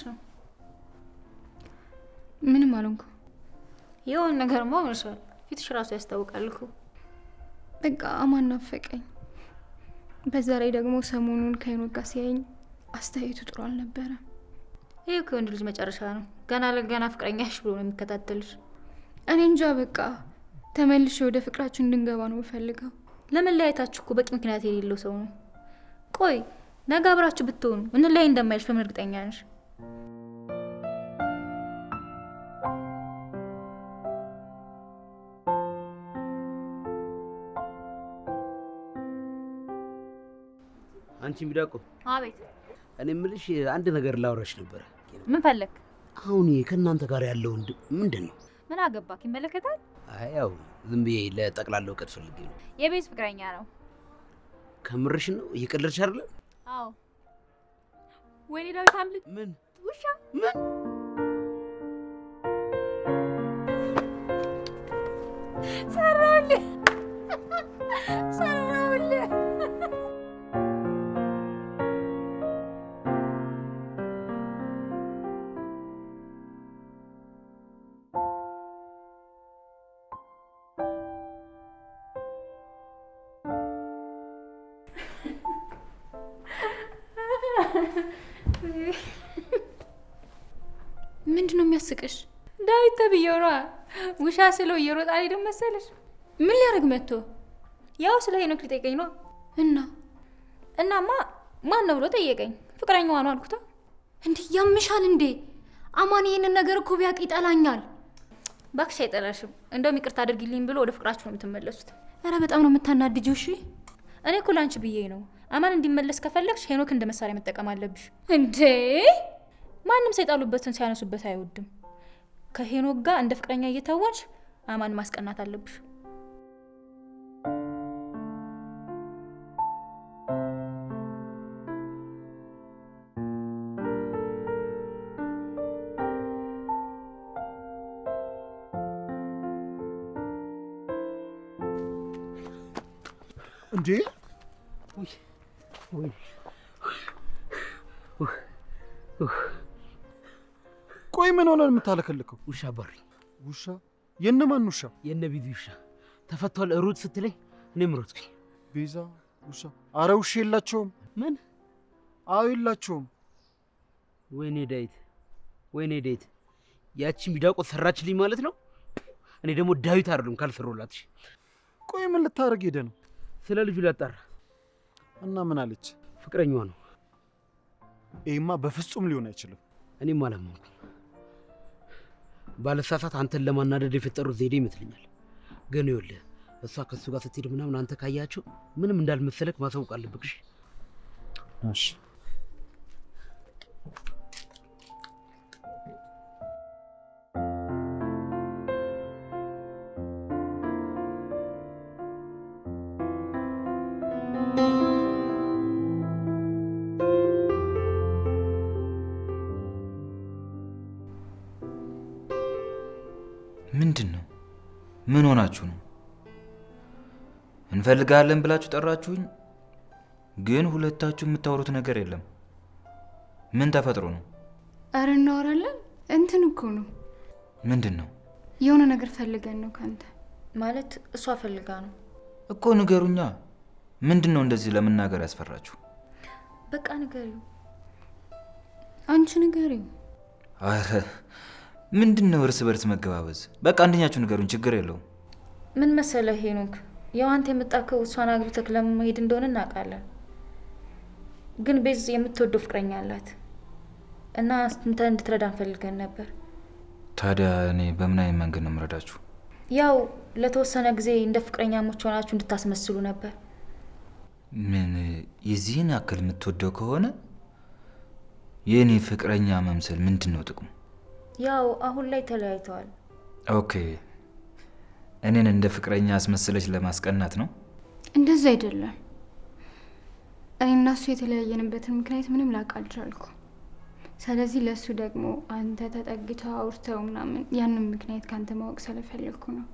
S1: ነው?
S4: ምንም አልሆንኩም።
S1: የሆነ ነገርማ ሆነሻል። ፊትሽ ራሱ ያስታውቃል እኮ።
S4: በቃ አማን ናፈቀኝ። በዛ ላይ ደግሞ ሰሞኑን ከሄኖክ ጋር ሲያየኝ አስተያየቱ ጥሩ አልነበረም።
S1: ይሄ እኮ የወንድ ልጅ መጨረሻ ነው። ገና ለገና ፍቅረኛሽ ብሎ ነው የሚከታተልሽ።
S4: እኔ እንጃ በቃ ተመልሼ ወደ ፍቅራችን እንድንገባ ነው የምፈልገው።
S1: ለመለያየታችሁ እኮ በቂ ምክንያት የሌለው ሰው ነው። ቆይ ነገ አብራችሁ ብትሆኑ እንለያይ እንደማይልሽ በምን እርግጠኛ ነሽ?
S2: አንቺ ሚዳቆ።
S1: አቤት።
S2: እኔ የምልሽ አንድ ነገር ላውራሽ ነበር።
S1: ምን ፈለክ?
S2: አሁን ከእናንተ ጋር ያለው ምንድን ነው?
S1: ምን አገባክ? ይመለከታል።
S2: አይ ያው ዝም ብዬ ለጠቅላላ እውቀት ፈልጌ ነው።
S1: የቤት ፍቅረኛ ነው።
S2: ከምርሽ ነው? እየቀለድሽ አይደለም?
S1: አዎ። ወይኔ ዳዊት አምልጥ።
S2: ምን
S1: ውሻ
S2: ምን
S1: ሰራውልህ ሰራውልህ።
S4: ምንድን ነው የሚያስቅሽ?
S1: ዳዊት ተብዬው ነዋ። ውሻ ስለው እየሮጣ አይደል መሰለሽ?
S4: ምን ሊያደርግ መጥቶ?
S1: ያው ስለ ሄኖክ ሊጠይቀኝ ነው። እናማ ማን ነው ብሎ ጠየቀኝ። ፍቅረኛዋ ነው አልኩታ።
S4: እንዴ ያምሻል እንዴ? አማን ይሄንን ነገር እኮ ቢያውቅ ይጠላኛል።
S1: እባክሽ አይጠላሽም። እንደውም ይቅርታ አድርጊልኝ ብሎ ወደ ፍቅራችሁ ነው የምትመለሱት።
S4: ኧረ በጣም ነው የምታናድጂው። እሺ
S1: እኔ እኮ ላንቺ ብዬ ነው። አማን እንዲመለስ ከፈለግሽ ሄኖክ እንደ መሳሪያ መጠቀም አለብሽ።
S4: እንዴ
S1: ማንም ሰይጣሉበትን ሲያነሱበት አይወድም። ከሄኖክ ጋር እንደ ፍቅረኛ እየተዋንሽ አማን ማስቀናት አለብሽ።
S3: እንዴ ቆይ ምን ሆነ የምታለከልከው?
S2: ውሻ ባሪ።
S3: ውሻ? የነማን ውሻ?
S2: የነ ቤዛ ውሻ ተፈቷል። ሩጥ ስትለኝ እኔም ሮጥኩኝ።
S3: ቤዛ ውሻ? አረ ውሻ የላቸውም።
S2: ምን?
S3: አዎ የላቸውም።
S2: ወይኔ ዳዊት፣ ያቺ ሚዳቆ ሰራችልኝ ማለት ነው። እኔ ደግሞ ዳዊት አይደለም ካልሰራሁላትሽ።
S3: ቆይ ምን ልታረግ ሄደ ነው?
S2: ስለ ልጁ ላጣራ።
S3: እና ምን አለች?
S2: ፍቅረኛዋ ነው።
S3: ይሄማ በፍጹም ሊሆን አይችልም።
S2: እኔም አላመንኩም። ባለሳሳት አንተን ለማናደድ የፈጠሩት ዘዴ ይመስለኛል። ግን ይኸውልህ እሷ ከሱ ጋር ስትሄድ ምናምን አንተ ካያቸው ምንም እንዳልመሰለክ ማሳወቅ አለብሽ።
S3: እሺ
S5: ምንድን ነው? ምን ሆናችሁ ነው? እንፈልጋለን ብላችሁ ጠራችሁኝ፣ ግን ሁለታችሁ የምታወሩት ነገር የለም። ምን ተፈጥሮ ነው?
S4: አረ እናወራለን። እንትን እኮ ነው።
S5: ምንድን ነው?
S4: የሆነ ነገር ፈልገን ነው ካንተ።
S1: ማለት እሷ ፈልጋ ነው
S5: እኮ። ንገሩኛ። ምንድን ነው እንደዚህ ለመናገር ያስፈራችሁ?
S1: በቃ ንገሪው።
S4: አንቺ ንገሪው።
S5: አረ ምንድን ነው እርስ በርስ መገባበዝ? በቃ አንደኛችሁ ንገሩኝ፣ ችግር የለውም።
S1: ምን መሰለህ ሄኖክ፣ ያው አንተ የምጣከው እሷን አግብተህ ለመሄድ እንደሆነ እናውቃለን። ግን ቤዝ የምትወደው ፍቅረኛ አላት እና አንተ እንድትረዳ እንፈልገን ነበር።
S5: ታዲያ እኔ በምን አይነት መንገድ ነው የምረዳችሁ?
S1: ያው ለተወሰነ ጊዜ እንደ ፍቅረኛሞች ሆናችሁ እንድታስመስሉ ነበር።
S5: ምን የዚህን ያክል የምትወደው ከሆነ የእኔ ፍቅረኛ መምሰል ምንድን ነው ጥቅሙ?
S1: ያው አሁን ላይ ተለያይተዋል።
S5: ኦኬ፣ እኔን እንደ ፍቅረኛ አስመስለች ለማስቀናት ነው?
S4: እንደዛ አይደለም። እኔ እና እሱ የተለያየንበትን ምክንያት ምንም ላውቅ አልቻልኩም። ስለዚህ ለእሱ ደግሞ አንተ ተጠግተው አውርተው ምናምን ያንን ምክንያት ከአንተ ማወቅ ስለፈለግኩ ነው።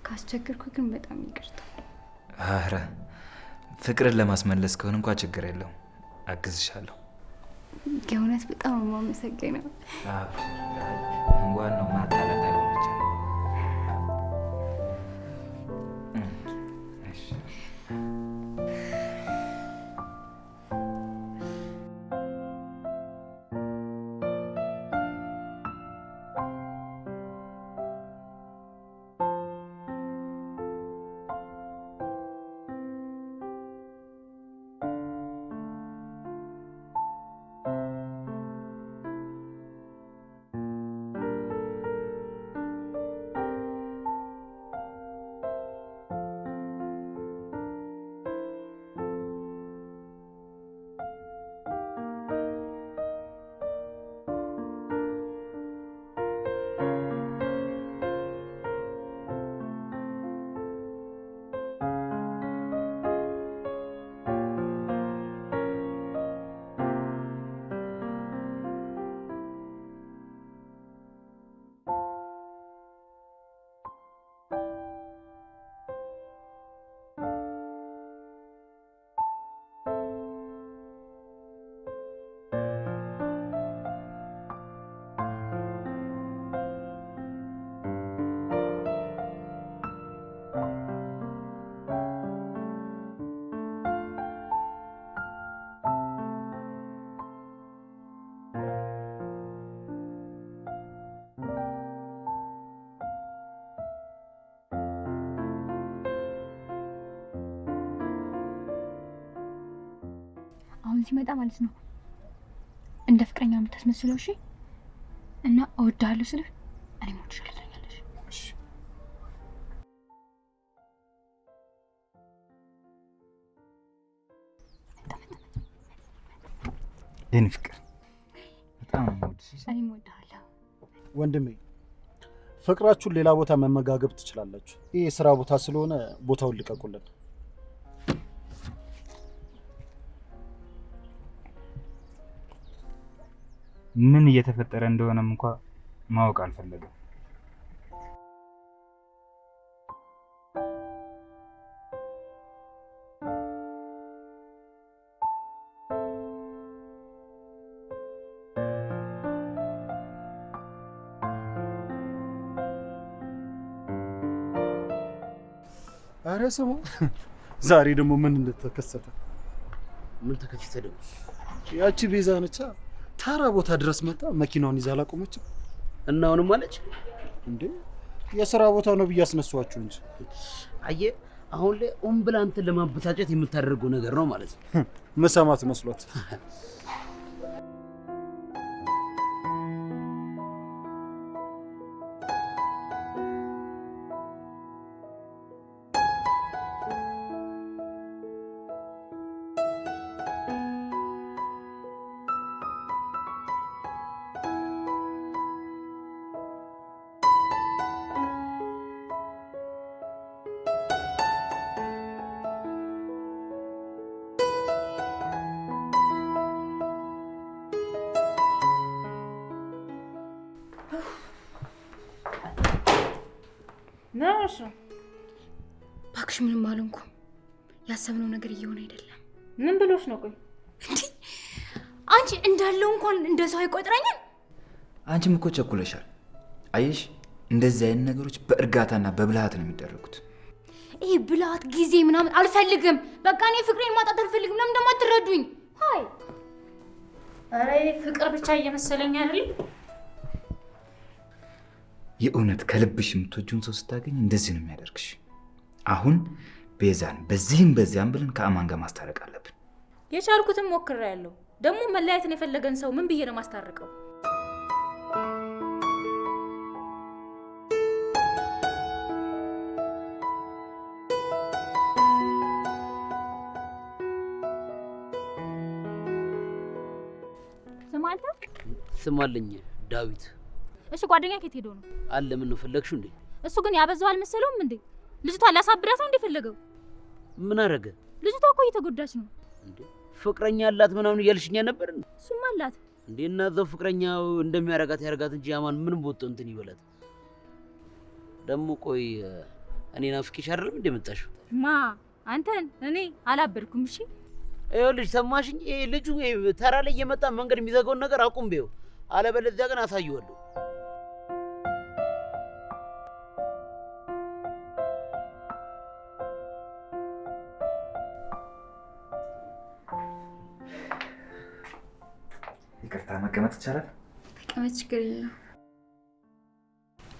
S4: ካስቸግርኩ ግን በጣም ይቅርታ።
S5: አረ ፍቅርን ለማስመለስ ከሆነ እንኳ ችግር የለውም፣ አግዝሻለሁ።
S4: የእውነት በጣም የማመሰግነው።
S5: ዋናው ማጣላት አይሆን ብቻ።
S4: ሲመጣ ማለት ነው እንደ ፍቅረኛ የምታስመስለው እሺ። እና እወድሃለሁ ስልህ እኔም እወድሻለሁ ትለኛለሽ።
S5: እሺ የኔ ፍቅር በጣም የምወድሽ።
S4: እኔም እወድሃለሁ
S3: ወንድሜ። ፍቅራችሁን ሌላ ቦታ መመጋገብ ትችላላችሁ። ይህ የስራ ቦታ ስለሆነ ቦታውን ልቀቁልን።
S5: ምን እየተፈጠረ እንደሆነም እንኳ ማወቅ አልፈለገም።
S3: አረ ስሙ፣ ዛሬ ደግሞ ምን እንደተከሰተ?
S2: ምን ተከሰተ ደግሞ?
S3: ያቺ ቤዛ ነቻ ታራ ቦታ ድረስ መጣ መኪናውን ይዛ አላቆመችም።
S2: እና አሁንም አለች
S3: እንዴ የሥራ ቦታ ነው ብዬ አስነሳኋችሁ እንጂ።
S2: አየህ አሁን ላይ ብላ አንተን ለማበሳጨት የምታደርገው ነገር ነው ማለት ነው።
S3: መሰማት መስሏት።
S1: ነውሽ
S4: እባክሽ ምንም አልሆንኩም። ያሰብነው ነገር እየሆነ አይደለም።
S1: ምን ብሎሽ ነው? ቆይ
S4: አንቺ እንዳለው እንኳን እንደሰው አይቆጥረኝም።
S5: አንቺም እኮ ቸኩለሻል። አየሽ እንደዚህ አይነት ነገሮች በእርጋታና በብልሃት ነው የሚደረጉት።
S4: ይሄ ብልሃት ጊዜ ምናምን አልፈልግም። በቃ እኔ ፍቅሬን ማጣት አልፈልግም። ለምን ደግሞ አትረዱኝ? ሃይ
S1: አረ ፍቅር ብቻ እየመሰለኝ አይደል?
S5: የእውነት ከልብሽ የምትወጂውን ሰው ስታገኝ እንደዚህ ነው የሚያደርግሽ። አሁን ቤዛን በዚህም በዚያም ብለን ከአማን ጋር ማስታረቅ አለብን።
S1: የቻልኩትን ሞክሬያለሁ። ደግሞ መለያየትን የፈለገን ሰው ምን ብዬ ነው ማስታረቀው?
S2: ስማልኝ ዳዊት።
S1: እሺ ጓደኛ ከየት ሄዶ ነው?
S2: አለ ምን ነው ፈለግሽው እንዴ?
S1: እሱ ግን ያበዛው አልመሰለውም እንዴ? ልጅቷ ላሳብዳት ነው እንዴ ፈለገው?
S2: ምን አረገ?
S1: ልጅቷ እኮ እየተጎዳች ነው
S2: እንዴ። ፍቅረኛ አላት ምናምን እያልሽኛ ነበር እንዴ?
S1: እሱማ አላት
S2: እንዴ። እና ዘው ፍቅረኛው እንደሚያረጋት ያረጋት እንጂ ያማን ምን ቦቶ እንትን ይበላት ደግሞ። ቆይ እኔ ናፍቄሽ አይደለም እንዴ መጣሽው?
S1: ማ አንተን? እኔ አላበድኩም። እሺ
S2: ይኸውልሽ ሰማሽኝ? ይሄ ልጁ ተራ ላይ እየመጣ መንገድ የሚዘጋውን ነገር አቁም በይው፣ አለበለዚያ ግን አሳየዋለሁ።
S5: ይቅርታ መቀመጥ ይቻላል?
S4: ተቀመጥ፣ ችግር የለም።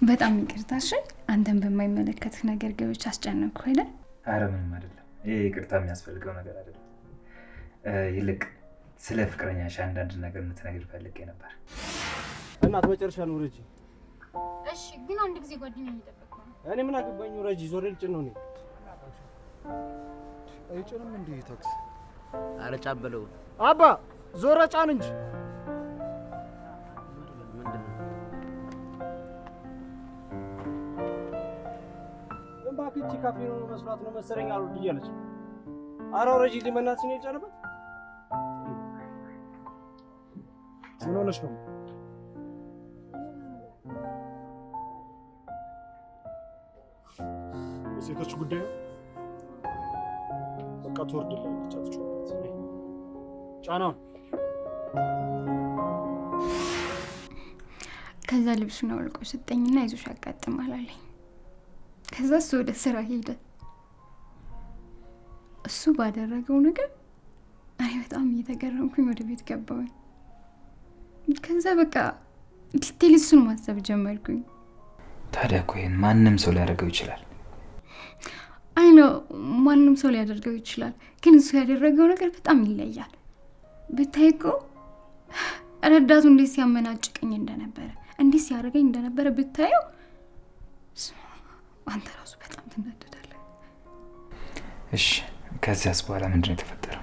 S4: በጣም ይቅርታ። እሺ አንተን በማይመለከትህ ነገር ገብቼ አስጨነቅኩ አይደል?
S5: አረ ምንም አይደለም። ይሄ ይቅርታ የሚያስፈልገው ነገር አይደለም። ይልቅ ስለ ፍቅረኛሽ አንዳንድ ነገር እንድትነግር ፈልጌ ነበር።
S3: እናት መጨረሻ ነው ረጂ።
S4: እሺ ግን አንድ ጊዜ ጓደኛ እየጠበቅኩ ነው።
S3: እኔ ምን አገባኝ ረጂ? ዞር ልጭን ነው። እኔ አይጭንም እንዴ ታክሲ?
S2: አረ ጫን በለው
S3: አባ፣ ዞረ ጫን እንጂ። እባክህ ካፌ ነው መስራት ነው መሰለኝ አሉ እያለች። አረ ረጂ ሊመናት ነው የጫነበት። ምን ሆነሽ ነው? የሴቶች ጉዳይ በቃ ትወርድላለች። አትጮህበት። ጫናውን
S4: ከዛ ልብሱን አውልቆ ሰጠኝና ይዞሽ ያጋጥማል አለኝ። ከዛ እሱ ወደ ስራ ሄደ። እሱ ባደረገው ነገር እኔ በጣም እየተገረምኩኝ ወደ ቤት ገባሁኝ። ከዛ በቃ ዲቴል እሱን ማሰብ ጀመርኩኝ።
S5: ታዲያ እኮ ይሄን ማንም ሰው ሊያደርገው ይችላል።
S4: አይ ነው ማንም ሰው ሊያደርገው ይችላል፣ ግን እሱ ያደረገው ነገር በጣም ይለያል። ብታይ እኮ ረዳቱ እንዴት ሲያመናጭቀኝ እንደነበረ እንዴት ሲያደርገኝ እንደነበረ ብታየው አንተ ራሱ በጣም ትናደዳለህ።
S5: እሺ ከዚያስ በኋላ ምንድን ነው የተፈጠረው?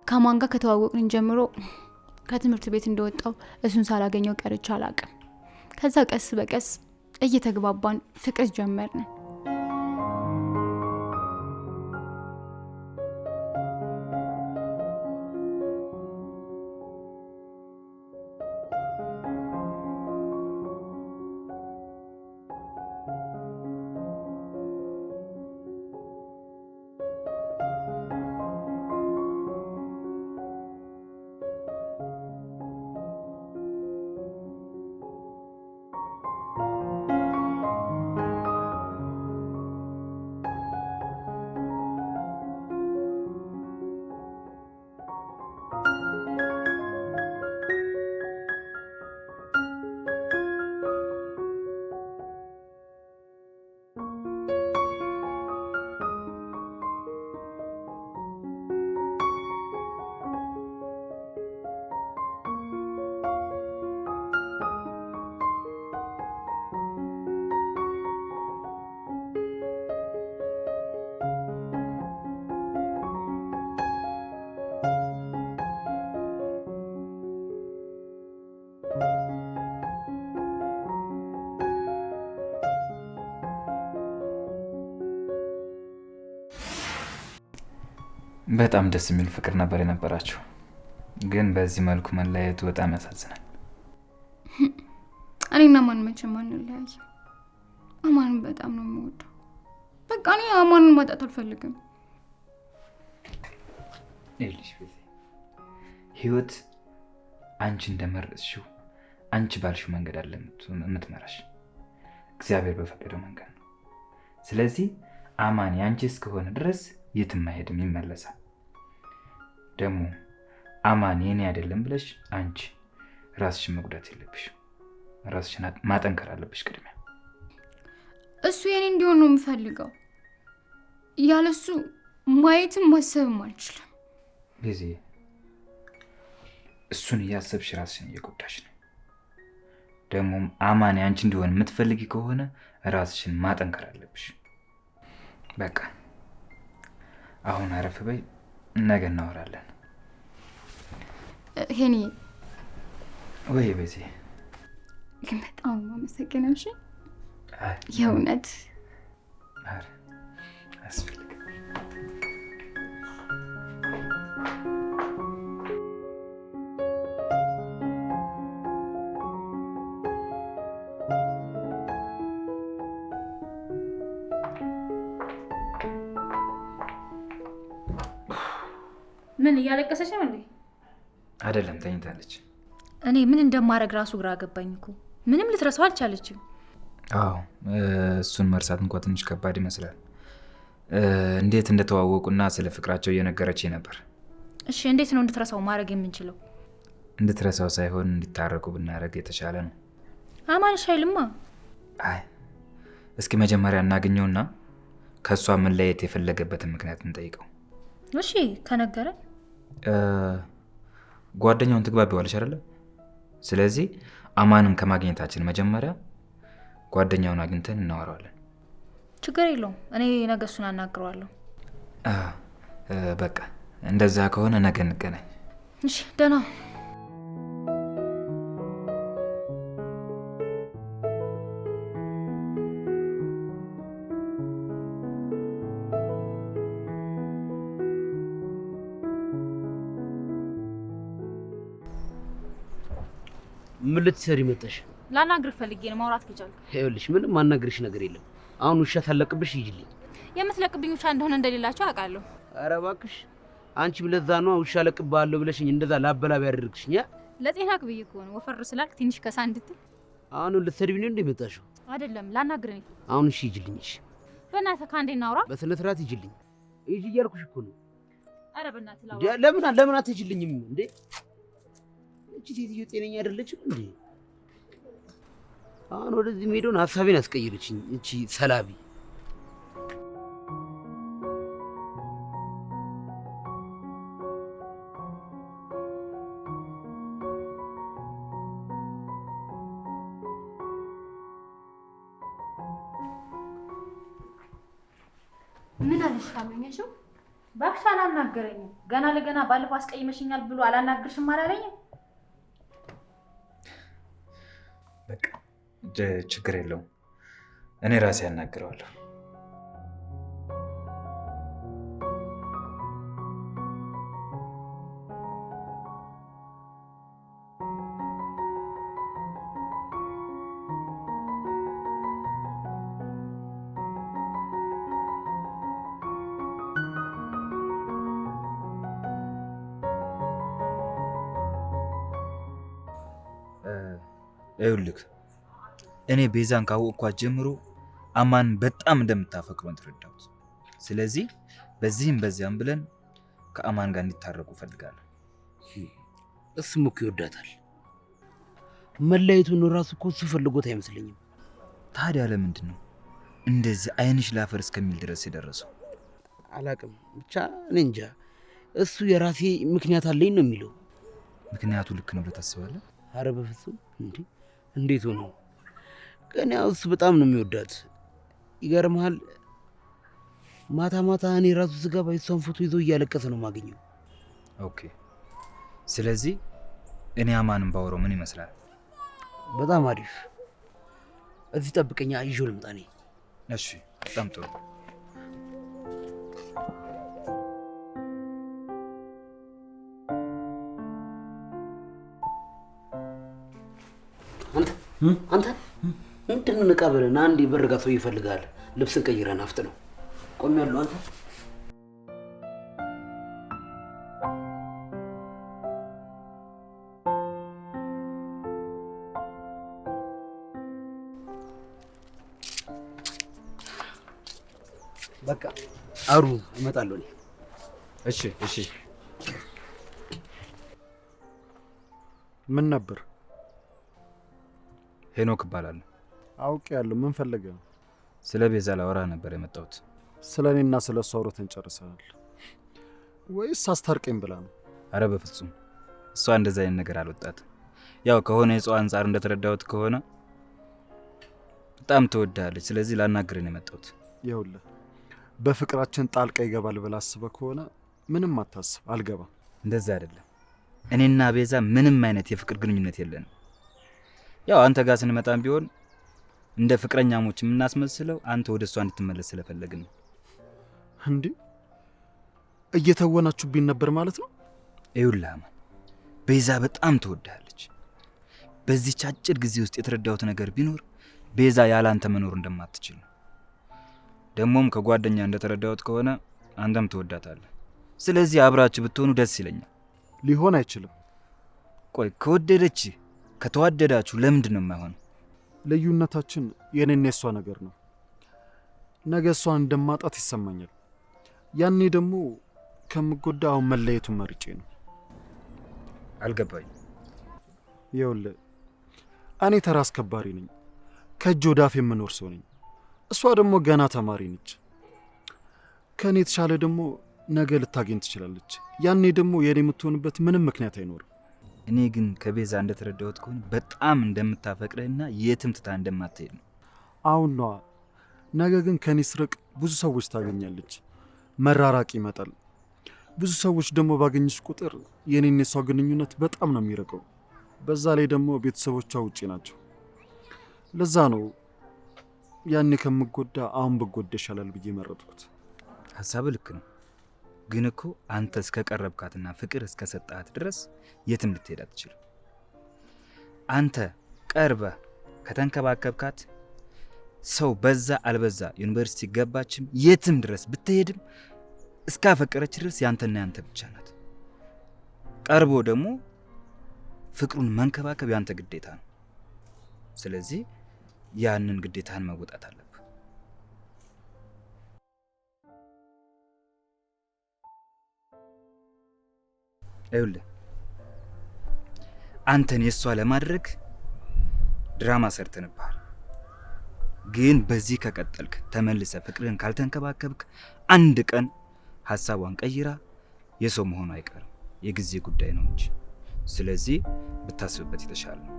S4: ከማን ጋር ከተዋወቅን ጀምሮ ከትምህርት ቤት እንደወጣው እሱን ሳላገኘው ቀርቼ አላውቅም። ከዛ ቀስ በቀስ እየተግባባን ፍቅር ጀመርን።
S5: በጣም ደስ የሚል ፍቅር ነበር የነበራችሁ፣ ግን በዚህ መልኩ መለያየቱ በጣም ያሳዝናል።
S4: እኔና ማን መቼም አንለያይም። አማንን በጣም ነው የምወደው። በቃ እኔ አማንን ማጣት አልፈልግም።
S5: ይልሽ ህይወት አንቺ እንደመረጥሽው አንቺ ባልሽው መንገድ አለ የምትመራሽ፣ እግዚአብሔር በፈቀደው መንገድ ነው። ስለዚህ አማን ያንቺ እስከሆነ ድረስ የትም አይሄድም፣ ይመለሳል። ደግሞ አማን የኔ አይደለም ብለሽ አንቺ ራስሽን መጉዳት የለብሽም። ራስሽን ማጠንከር አለብሽ ቅድሚያ።
S4: እሱ የኔ እንዲሆን ነው የምፈልገው። ያለሱ ማየትም ማሰብም አልችልም።
S5: ጊዜ እሱን እያሰብሽ ራስሽን እየጎዳሽ ነው። ደግሞ አማን ያንቺ እንዲሆን የምትፈልጊ ከሆነ ራስሽን ማጠንከር አለብሽ። በቃ አሁን አረፍ በይ፣ ነገ እናወራለን።
S4: ሄኒ
S5: ወይ በዚህ
S4: ግን በጣም አመሰግናለሁ። እሺ የእውነት
S5: አስፈልግ
S1: ምን እያለቀሰች ነው እንዴ?
S5: አይደለም ተኝታለች።
S1: እኔ ምን እንደማረግ ራሱ ግራ ገባኝ እኮ። ምንም ልትረሳው አልቻለችም።
S5: አዎ እሱን መርሳት እንኳን ትንሽ ከባድ ይመስላል። እንዴት እንደተዋወቁና ስለ ፍቅራቸው እየነገረችኝ ነበር።
S1: እሺ እንዴት ነው እንድትረሳው ማድረግ የምንችለው?
S5: እንድትረሳው ሳይሆን እንዲታረቁ ብናደርግ የተሻለ ነው።
S1: አማን ሻይልማ።
S5: አይ እስኪ መጀመሪያ እናገኘውና ከሷ መለየት የፈለገበትን ምክንያት እንጠይቀው።
S1: እሺ ከነገረ
S5: ጓደኛውን ትግባቢዋለሽ አይደለ? ስለዚህ አማንን ከማግኘታችን መጀመሪያ ጓደኛውን አግኝተን እናወራዋለን።
S1: ችግር የለውም። እኔ ነገ እሱን አናግረዋለሁ።
S5: በቃ እንደዛ ከሆነ ነገ እንገናኝ።
S1: እሺ ደህና።
S2: ምን ልትሰሪ መጣሽ?
S1: ላናግር ፈልጌ ነው። ማውራት ከቻልክ
S2: ይኸውልሽ፣ ምንም ማናግርሽ ነገር የለም። አሁን ውሻ ታለቅብሽ ይጅልኝ።
S1: የምትለቅብኝ ውሻ እንደሆነ እንደሌላቸው አውቃለሁ።
S2: ኧረ እባክሽ አንቺም ለዛ ነው ውሻ ለቅብሃለሁ ብለሽኝ እንደዛ ላበላብ ያደርግሽኝ።
S1: ለጤናክ ብዬ እኮ ነው ወፈር ስላልክ ትንሽ ከሳ እንድትል።
S2: አሁን ልትሰድቢኝ ነው እንዴ መጣሽው?
S1: አይደለም ላናግር ነው።
S2: አሁን እሺ ይጅልኝ። እሺ
S1: በእናትህ ካንዴ እናውራ።
S2: በስነ ስርዓት ይጅልኝ። ይጅ እያልኩሽ እኮ ነው።
S1: ኧረ በእናትህ ላውራ።
S2: ለምን አትይጅልኝም እንዴ? እቺ ሴትዮ ጤነኛ አይደለችም እንዴ? አሁን ወደዚህ ሜዶን ሀሳቤን አስቀይረችኝ እቺ ሰላቢ።
S4: ምን አለሽ ካገኘሽው?
S1: እባክሽ አላናገረኝም። ገና ለገና ባለፈው አስቀይመሽኛል ብሎ አላናግርሽም አላለኝም።
S5: በቃ ችግር የለውም። እኔ ራሴ ያናግረዋለሁ። ይኸውልህ እኔ ቤዛን ካወቅኳት ጀምሮ አማን በጣም እንደምታፈቅረው ተረዳሁት። ስለዚህ በዚህም በዚያም ብለን ከአማን ጋር እንዲታረቁ ፈልጋለሁ።
S2: እሱም እኮ ይወዳታል። መለያየቱን ራሱ እኮ እሱ ፈልጎት አይመስለኝም።
S5: ታዲያ ለምንድን ነው እንደዚህ አይንሽ ላፈር እስከሚል ድረስ የደረሰው?
S2: አላቅም፣ ብቻ እኔ እንጃ። እሱ የራሴ ምክንያት አለኝ ነው የሚለው።
S5: ምክንያቱ ልክ ነው ብለህ ታስባለህ?
S2: አረ በፍጹም እንዴት ሆኖ? ግን ያው እሱ በጣም ነው የሚወዳት። ይገርምሃል፣ ማታ ማታ እኔ ራሱ ስገባ የሷን ፎቶ ይዞ እያለቀሰ ነው የማገኘው።
S5: ኦኬ፣ ስለዚህ እኔ አማንን ባወራው ምን ይመስላል?
S2: በጣም አሪፍ። እዚህ ጠብቀኛ፣ ይዤው ልምጣ እኔ።
S5: እሺ፣ በጣም ጥሩ።
S2: አንተ ምንድን ነው ንቃ ብለን አንድ የበረጋ ሰው ይፈልጋል። ልብስን ቀይረን አፍጥ ነው ቆም ያለው አንተ በቃ አሩ እመጣለሁ።
S5: እሺ እሺ።
S3: ምን ነበር?
S5: ሄኖክ እባላለሁ።
S3: አውቄያለሁ። ምን ፈልገህ ነው?
S5: ስለ ቤዛ ላወራ ነበር የመጣሁት።
S3: ስለ እኔና ስለ እሷ አውርተን ጨርሰናል ወይስ አስታርቀኝ ብላ ነው?
S5: አረ በፍጹም እሷ እንደዛ አይነት ነገር አልወጣትም። ያው ከሆነ የጽዋ አንጻር እንደተረዳሁት ከሆነ በጣም ትወዳለች። ስለዚህ ላናግርህ ነው የመጣሁት።
S3: ይኸውልህ በፍቅራችን ጣልቃ ይገባል ብለህ አስበህ ከሆነ ምንም አታስብ፣ አልገባም።
S5: እንደዛ አይደለም። እኔና ቤዛ ምንም አይነት የፍቅር ግንኙነት የለንም። ያው አንተ ጋር ስንመጣም ቢሆን እንደ ፍቅረኛሞች የምናስመስለው አንተ ወደ እሷ እንድትመለስ ስለፈለግን ነው።
S3: እንዴ እየተወናችሁብኝ ነበር ማለት ነው?
S5: ይኸውልህ አማን፣ ቤዛ በጣም ትወዳለች። በዚህች አጭር ጊዜ ውስጥ የተረዳሁት ነገር ቢኖር ቤዛ ያለ አንተ መኖር እንደማትችል ነው። ደግሞም ከጓደኛ እንደተረዳሁት ከሆነ አንተም ትወዳታለህ። ስለዚህ አብራችሁ ብትሆኑ ደስ ይለኛል።
S3: ሊሆን አይችልም።
S5: ቆይ ከወደደች ከተዋደዳችሁ ለምንድን ነው የማይሆነው?
S3: ልዩነታችን የኔና የሷ ነገር ነው። ነገ እሷን እንደማጣት ይሰማኛል። ያኔ ደግሞ ከምጎዳ አሁን መለየቱን መርጬ ነው።
S5: አልገባኝ።
S3: ይኸውልህ እኔ ተራ አስከባሪ ነኝ፣ ከእጅ ወደ አፍ የምኖር ሰው ነኝ። እሷ ደግሞ ገና ተማሪ ነች። ከእኔ የተሻለ ደግሞ ነገ ልታገኝ ትችላለች። ያኔ ደግሞ የኔ የምትሆንበት ምንም ምክንያት አይኖርም።
S5: እኔ ግን ከቤዛ እንደተረዳሁት ከሆነ በጣም እንደምታፈቅርህና የትም ትታ እንደማትሄድ ነው።
S3: አሁን ነዋ። ነገ ግን ከኔ ስርቅ ብዙ ሰዎች ታገኛለች፣ መራራቅ ይመጣል። ብዙ ሰዎች ደግሞ ባገኘች ቁጥር የኔና የሷ ግንኙነት በጣም ነው የሚርቀው። በዛ ላይ ደግሞ ቤተሰቦቿ ውጪ ናቸው። ለዛ ነው ያኔ ከምጎዳ አሁን ብጎዳ ይሻላል ብዬ መረጥኩት።
S5: ሀሳብህ ልክ ነው። ግን እኮ አንተ እስከቀረብካትና ፍቅር እስከሰጣት ድረስ የትም ልትሄድ አትችልም። አንተ ቀርበህ ከተንከባከብካት ሰው በዛ አልበዛ ዩኒቨርሲቲ ገባችም የትም ድረስ ብትሄድም እስካፈቀረች ድረስ ያንተና ያንተ ብቻ ናት። ቀርቦ ደግሞ ፍቅሩን መንከባከብ ያንተ ግዴታ ነው። ስለዚህ ያንን ግዴታህን መወጣት አለብህ። ይኸውልህ አንተን የሷ ለማድረግ ድራማ ሰርተንብሃል። ግን በዚህ ከቀጠልክ ተመልሰ ፍቅርህን ካልተንከባከብክ አንድ ቀን ሀሳቧን ቀይራ የሰው መሆኑ አይቀርም። የጊዜ ጉዳይ ነው እንጂ። ስለዚህ ብታስብበት የተሻለ ነው።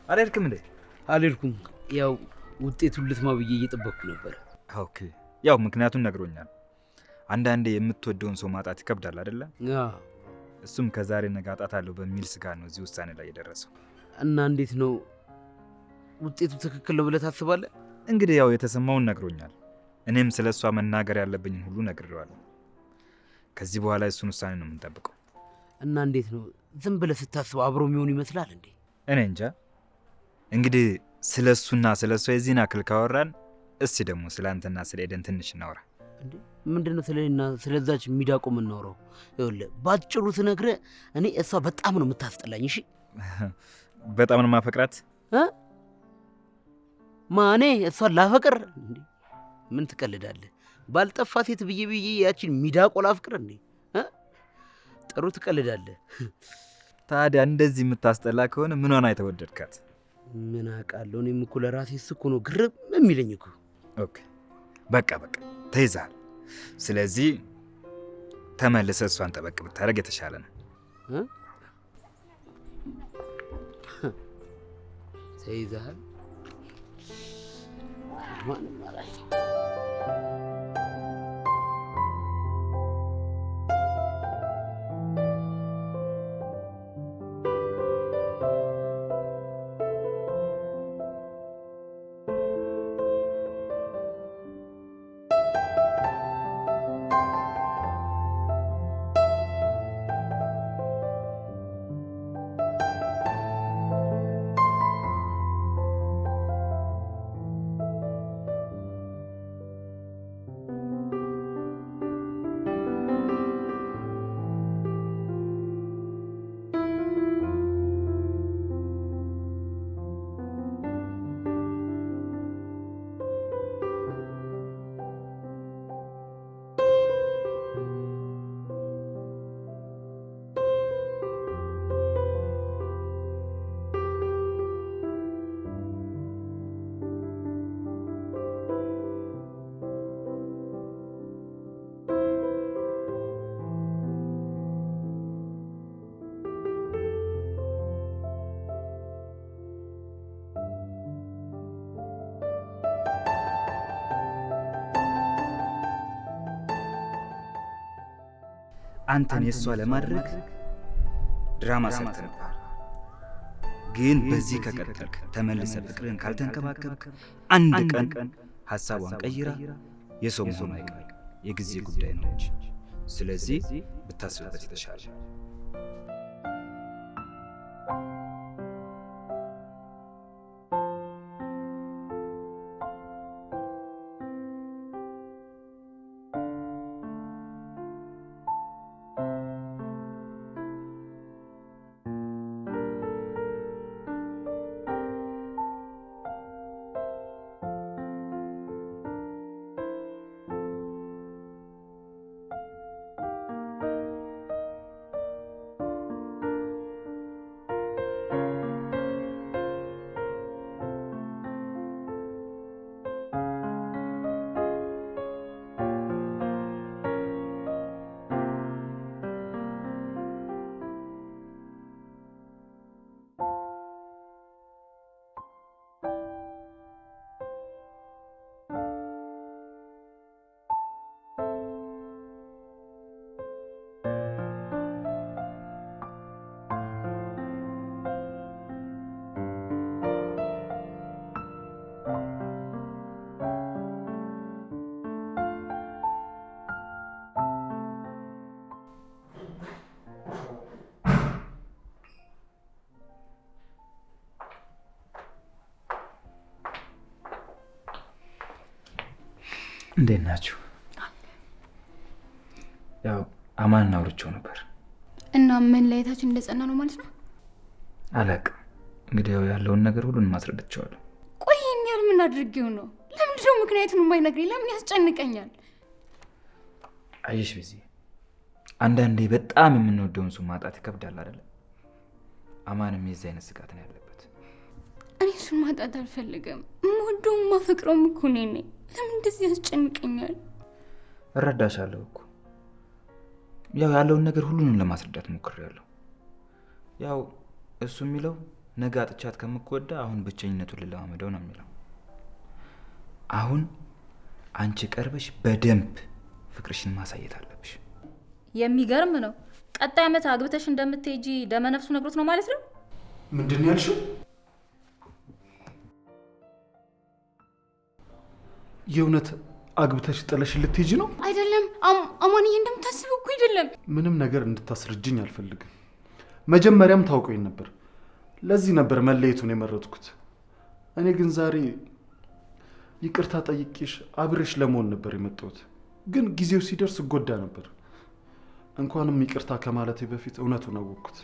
S5: አልሄድክም እንዴ?
S2: አልሄድኩም። ያው ውጤቱን ልስማ ብዬ እየጠበቅኩ ነበር።
S5: ኦኬ። ያው ምክንያቱን ነግሮኛል። አንዳንዴ የምትወደውን ሰው ማጣት ይከብዳል አይደለ? እሱም ከዛሬ ነገ አጣታለሁ በሚል ስጋት ነው እዚህ ውሳኔ ላይ የደረሰው።
S2: እና እንዴት ነው ውጤቱ ትክክል ነው ብለህ ታስባለህ?
S5: እንግዲህ ያው የተሰማውን ነግሮኛል። እኔም ስለ እሷ መናገር ያለብኝን ሁሉ ነግሬዋለሁ። ከዚህ በኋላ እሱን ውሳኔ ነው የምንጠብቀው።
S2: እና እንዴት ነው ዝም ብለህ ስታስበው አብሮ የሚሆን ይመስላል እንዴ?
S5: እኔ እንጃ። እንግዲህ ስለ እሱና ስለ እሷ የዚህን አክል ካወራን እስቲ ደግሞ ስለ አንተና ስለ ኤደን ትንሽ እናውራ።
S2: እንዴ ምንድን ነው ስለኔና ስለዛች ሚዳቆ የምናወራው? ይኸውልህ ባጭሩ ስነግርህ እኔ እሷ በጣም ነው የምታስጠላኝ። እሺ
S5: በጣም ነው ማፈቅራት።
S2: ማኔ እሷን ላፈቅር እንዴ? ምን ትቀልዳለህ? ባልጠፋ ሴት ብዬ ያችን ሚዳቆ ላፍቅር እንዴ? ጥሩ ትቀልዳለህ።
S5: ታዲያ እንደዚህ የምታስጠላ ከሆነ ምን ሆና የተወደድካት?
S2: ምን አውቃለሁ። እኔም እኮ ለራሴ እኮ ነው ግርም የሚለኝ እኮ።
S5: ኦኬ በቃ ተይዘሃል። ስለዚህ ተመልሰህ እሷን ጠበቅ ብታደርግ የተሻለ ነው።
S2: ተይዘሃል ማንም አላየኝ።
S5: አንተን የሷ ለማድረግ ድራማ ሰርተንባል። ግን በዚህ ከቀጠልክ ተመልሰ ፍቅርን ካልተንከባከብክ አንድ ቀን ሐሳቧን ቀይራ የሰው መሆን አይቀር የጊዜ ጉዳይ ነው እንጂ። ስለዚህ ብታስብበት የተሻለ። እንዴት ናችሁ? ያው አማን አውርቼው ነበር
S4: እና መለያየታችን እንደጸና ነው ማለት ነው?
S5: አላቅም። እንግዲህ ያው ያለውን ነገር ሁሉን ማስረዳቸዋለሁ።
S4: ቆይ ይሄን ያህል ምን አድርጌው ነው? ለምንድን ነው ምክንያቱን የማይነግረኝ? ለምን ያስጨንቀኛል?
S5: አየሽ በዚህ አንዳንዴ በጣም የምንወደውን ሰው ማጣት ይከብዳል አይደል? አማንም የዚህ አይነት ስጋት ነው ያለበት።
S4: እኔ እሱን ማጣት አልፈልግም። የምወደውም ማፈቅረውም እኮ እኔ ነኝ። ለምን እንደዚህ ያስጨንቀኛል?
S5: እረዳሻለሁ እኮ ያው ያለውን ነገር ሁሉንም ለማስረዳት ሞክሬያለሁ። ያው እሱ የሚለው ነገ አጥቻት ከምትጎዳ አሁን ብቸኝነቱን ልለማመደው ነው የሚለው። አሁን አንቺ ቀርበሽ በደንብ ፍቅርሽን ማሳየት አለብሽ።
S1: የሚገርም ነው። ቀጣይ ዓመት አግብተሽ እንደምትሄጂ ደመነፍሱ ነግሮት ነው ማለት ነው?
S3: ምንድን ያልሽው? የእውነት አግብተሽ ጥለሽ ልትሄጂ ነው?
S4: አይደለም አማንዬ፣ እንደምታስበው እኮ አይደለም።
S3: ምንም ነገር እንድታስረጅኝ አልፈልግም። መጀመሪያም ታውቆኝ ነበር። ለዚህ ነበር መለየቱን የመረጥኩት። እኔ ግን ዛሬ ይቅርታ ጠይቄሽ አብሬሽ ለመሆን ነበር የመጣሁት። ግን ጊዜው ሲደርስ እጎዳ ነበር። እንኳንም ይቅርታ ከማለቴ በፊት እውነቱን አወቅኩት።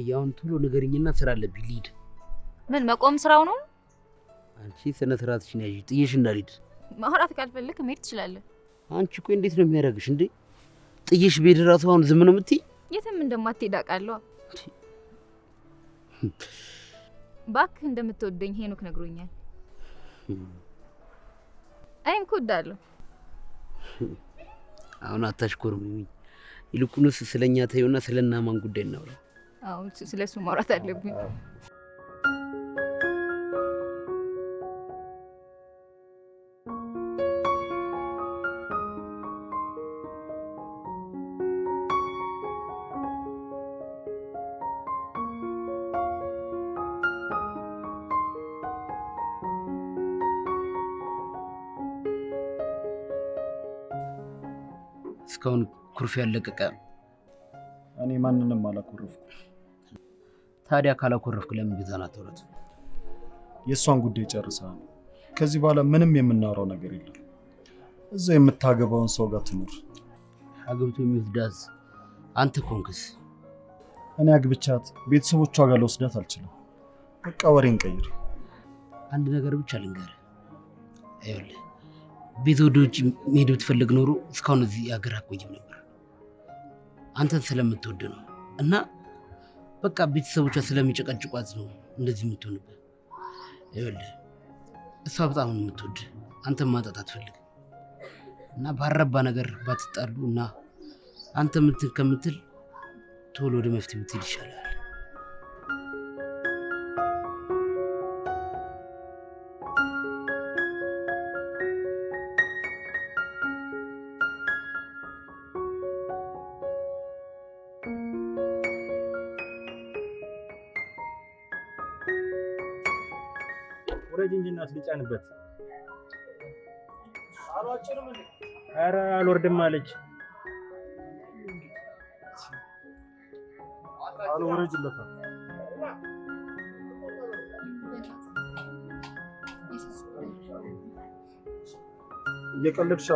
S2: ቆይ አሁን ቶሎ ንገሪኝና ስራ አለብኝ ልሂድ።
S1: ምን መቆም ስራው ነው?
S2: አንቺ ስነ ስርዓትሽን ያዢ፣ ጥዬሽ እንዳልሄድ።
S1: ማውራት ካልፈልክ መሄድ ትችላለህ።
S2: አንቺ ቆይ እንዴት ነው የሚያደርግሽ እንዴ? ጥዬሽ ብሄድ እራሱ አሁን ዝም ነው የምትይ?
S1: የትም እንደማትሄድ አውቃለሁ። እባክህ እንደምትወደኝ ሄኖክ ነግሮኛል። እኔም እኮ እወዳለሁ።
S2: አሁን አታሽኮርምኝ። ይልቁንስ ስለኛ ተይውና ስለና ማን ጉዳይ እናውራ።
S1: አሁን ስለሱ ማውራት አለብኝ።
S2: እስካሁን ኩርፊ ያለቀቀ
S3: እኔ ማንንም አላኮረፍኩ።
S2: ታዲያ ካላኮረፍክ ለምን ቤዛን አትወራት?
S3: የእሷን ጉዳይ ጨርሰሃል። ከዚህ በኋላ ምንም የምናወራው ነገር የለም። እዛ የምታገባውን ሰው ጋር ትኑር።
S2: አግብቶ የሚወስዳት አንተ ኮንክስ።
S3: እኔ አግብቻት ቤተሰቦቿ ጋር ልወስዳት አልችልም። በቃ ወሬን ቀይር።
S2: አንድ ነገር ብቻ ልንገርህ። አይወልህ ቤት ወደ ውጭ መሄድ ብትፈልግ ኖሮ እስካሁን እዚህ ሀገር አቆይም ነበር። አንተን ስለምትወድ ነው እና በቃ ቤተሰቦቿ ስለሚጨቀጭቋት ነው እንደዚህ የምትሆንበት። አይወልህ እሷ በጣም ነው የምትወድ፣ አንተን ማጣት አትፈልግ እና ባረባ ነገር ባትጣሉ እና አንተ ምትን ከምትል ቶሎ ወደ መፍትሄ ብትሄድ ይሻላል።
S6: ወረጅ እንጂ እናት ልጫንበት። ኧረ አልወርድም አለች።
S3: አልወረጅለታል። እየቀለድሽ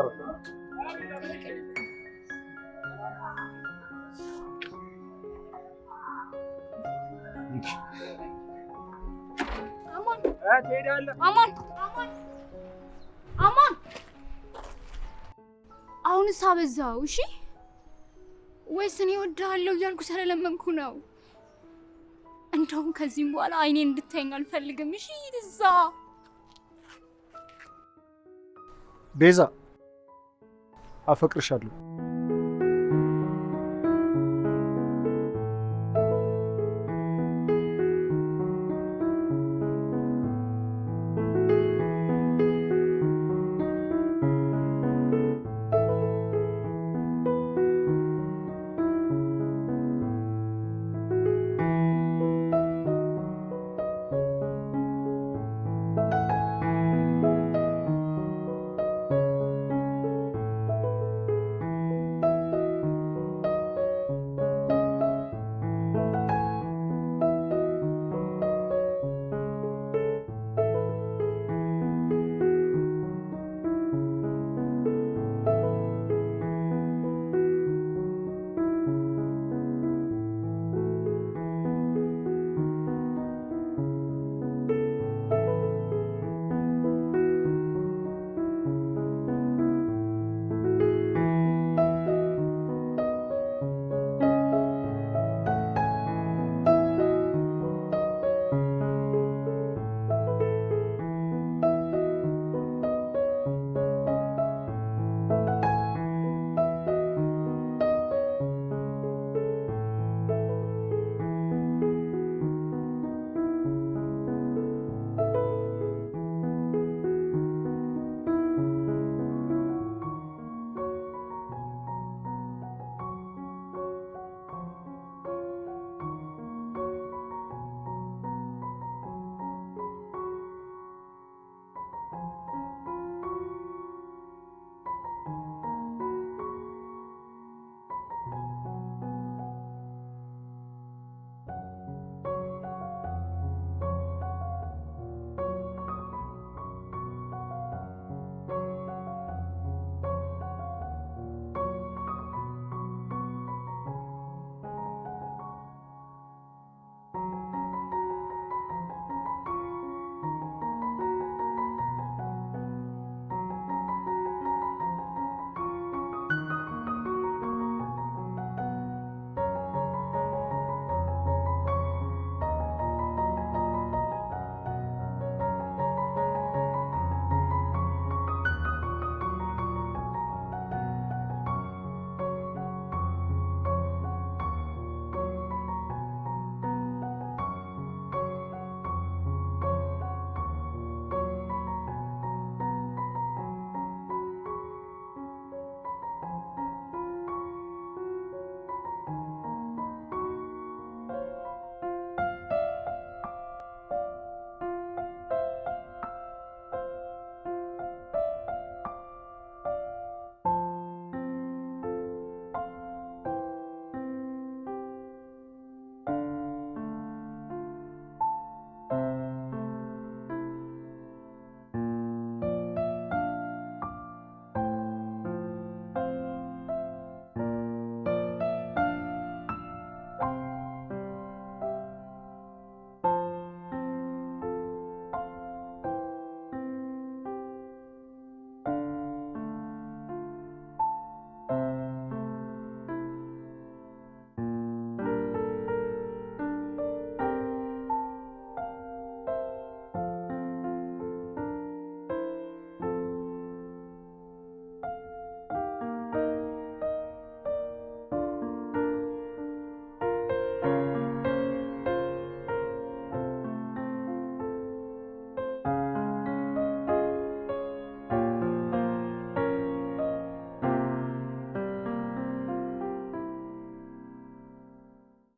S3: አይደል?
S4: አማን አሁንስ አበዛው። እሺ ወይስ እኔ እወድሃለሁ እያልኩ ስለለመንኩ ነው? እንደውም ከዚህም በኋላ አይኔን እንድታየኝ አልፈልግም። እሺ እዛ
S3: ቤዛ አፈቅርሻለሁ።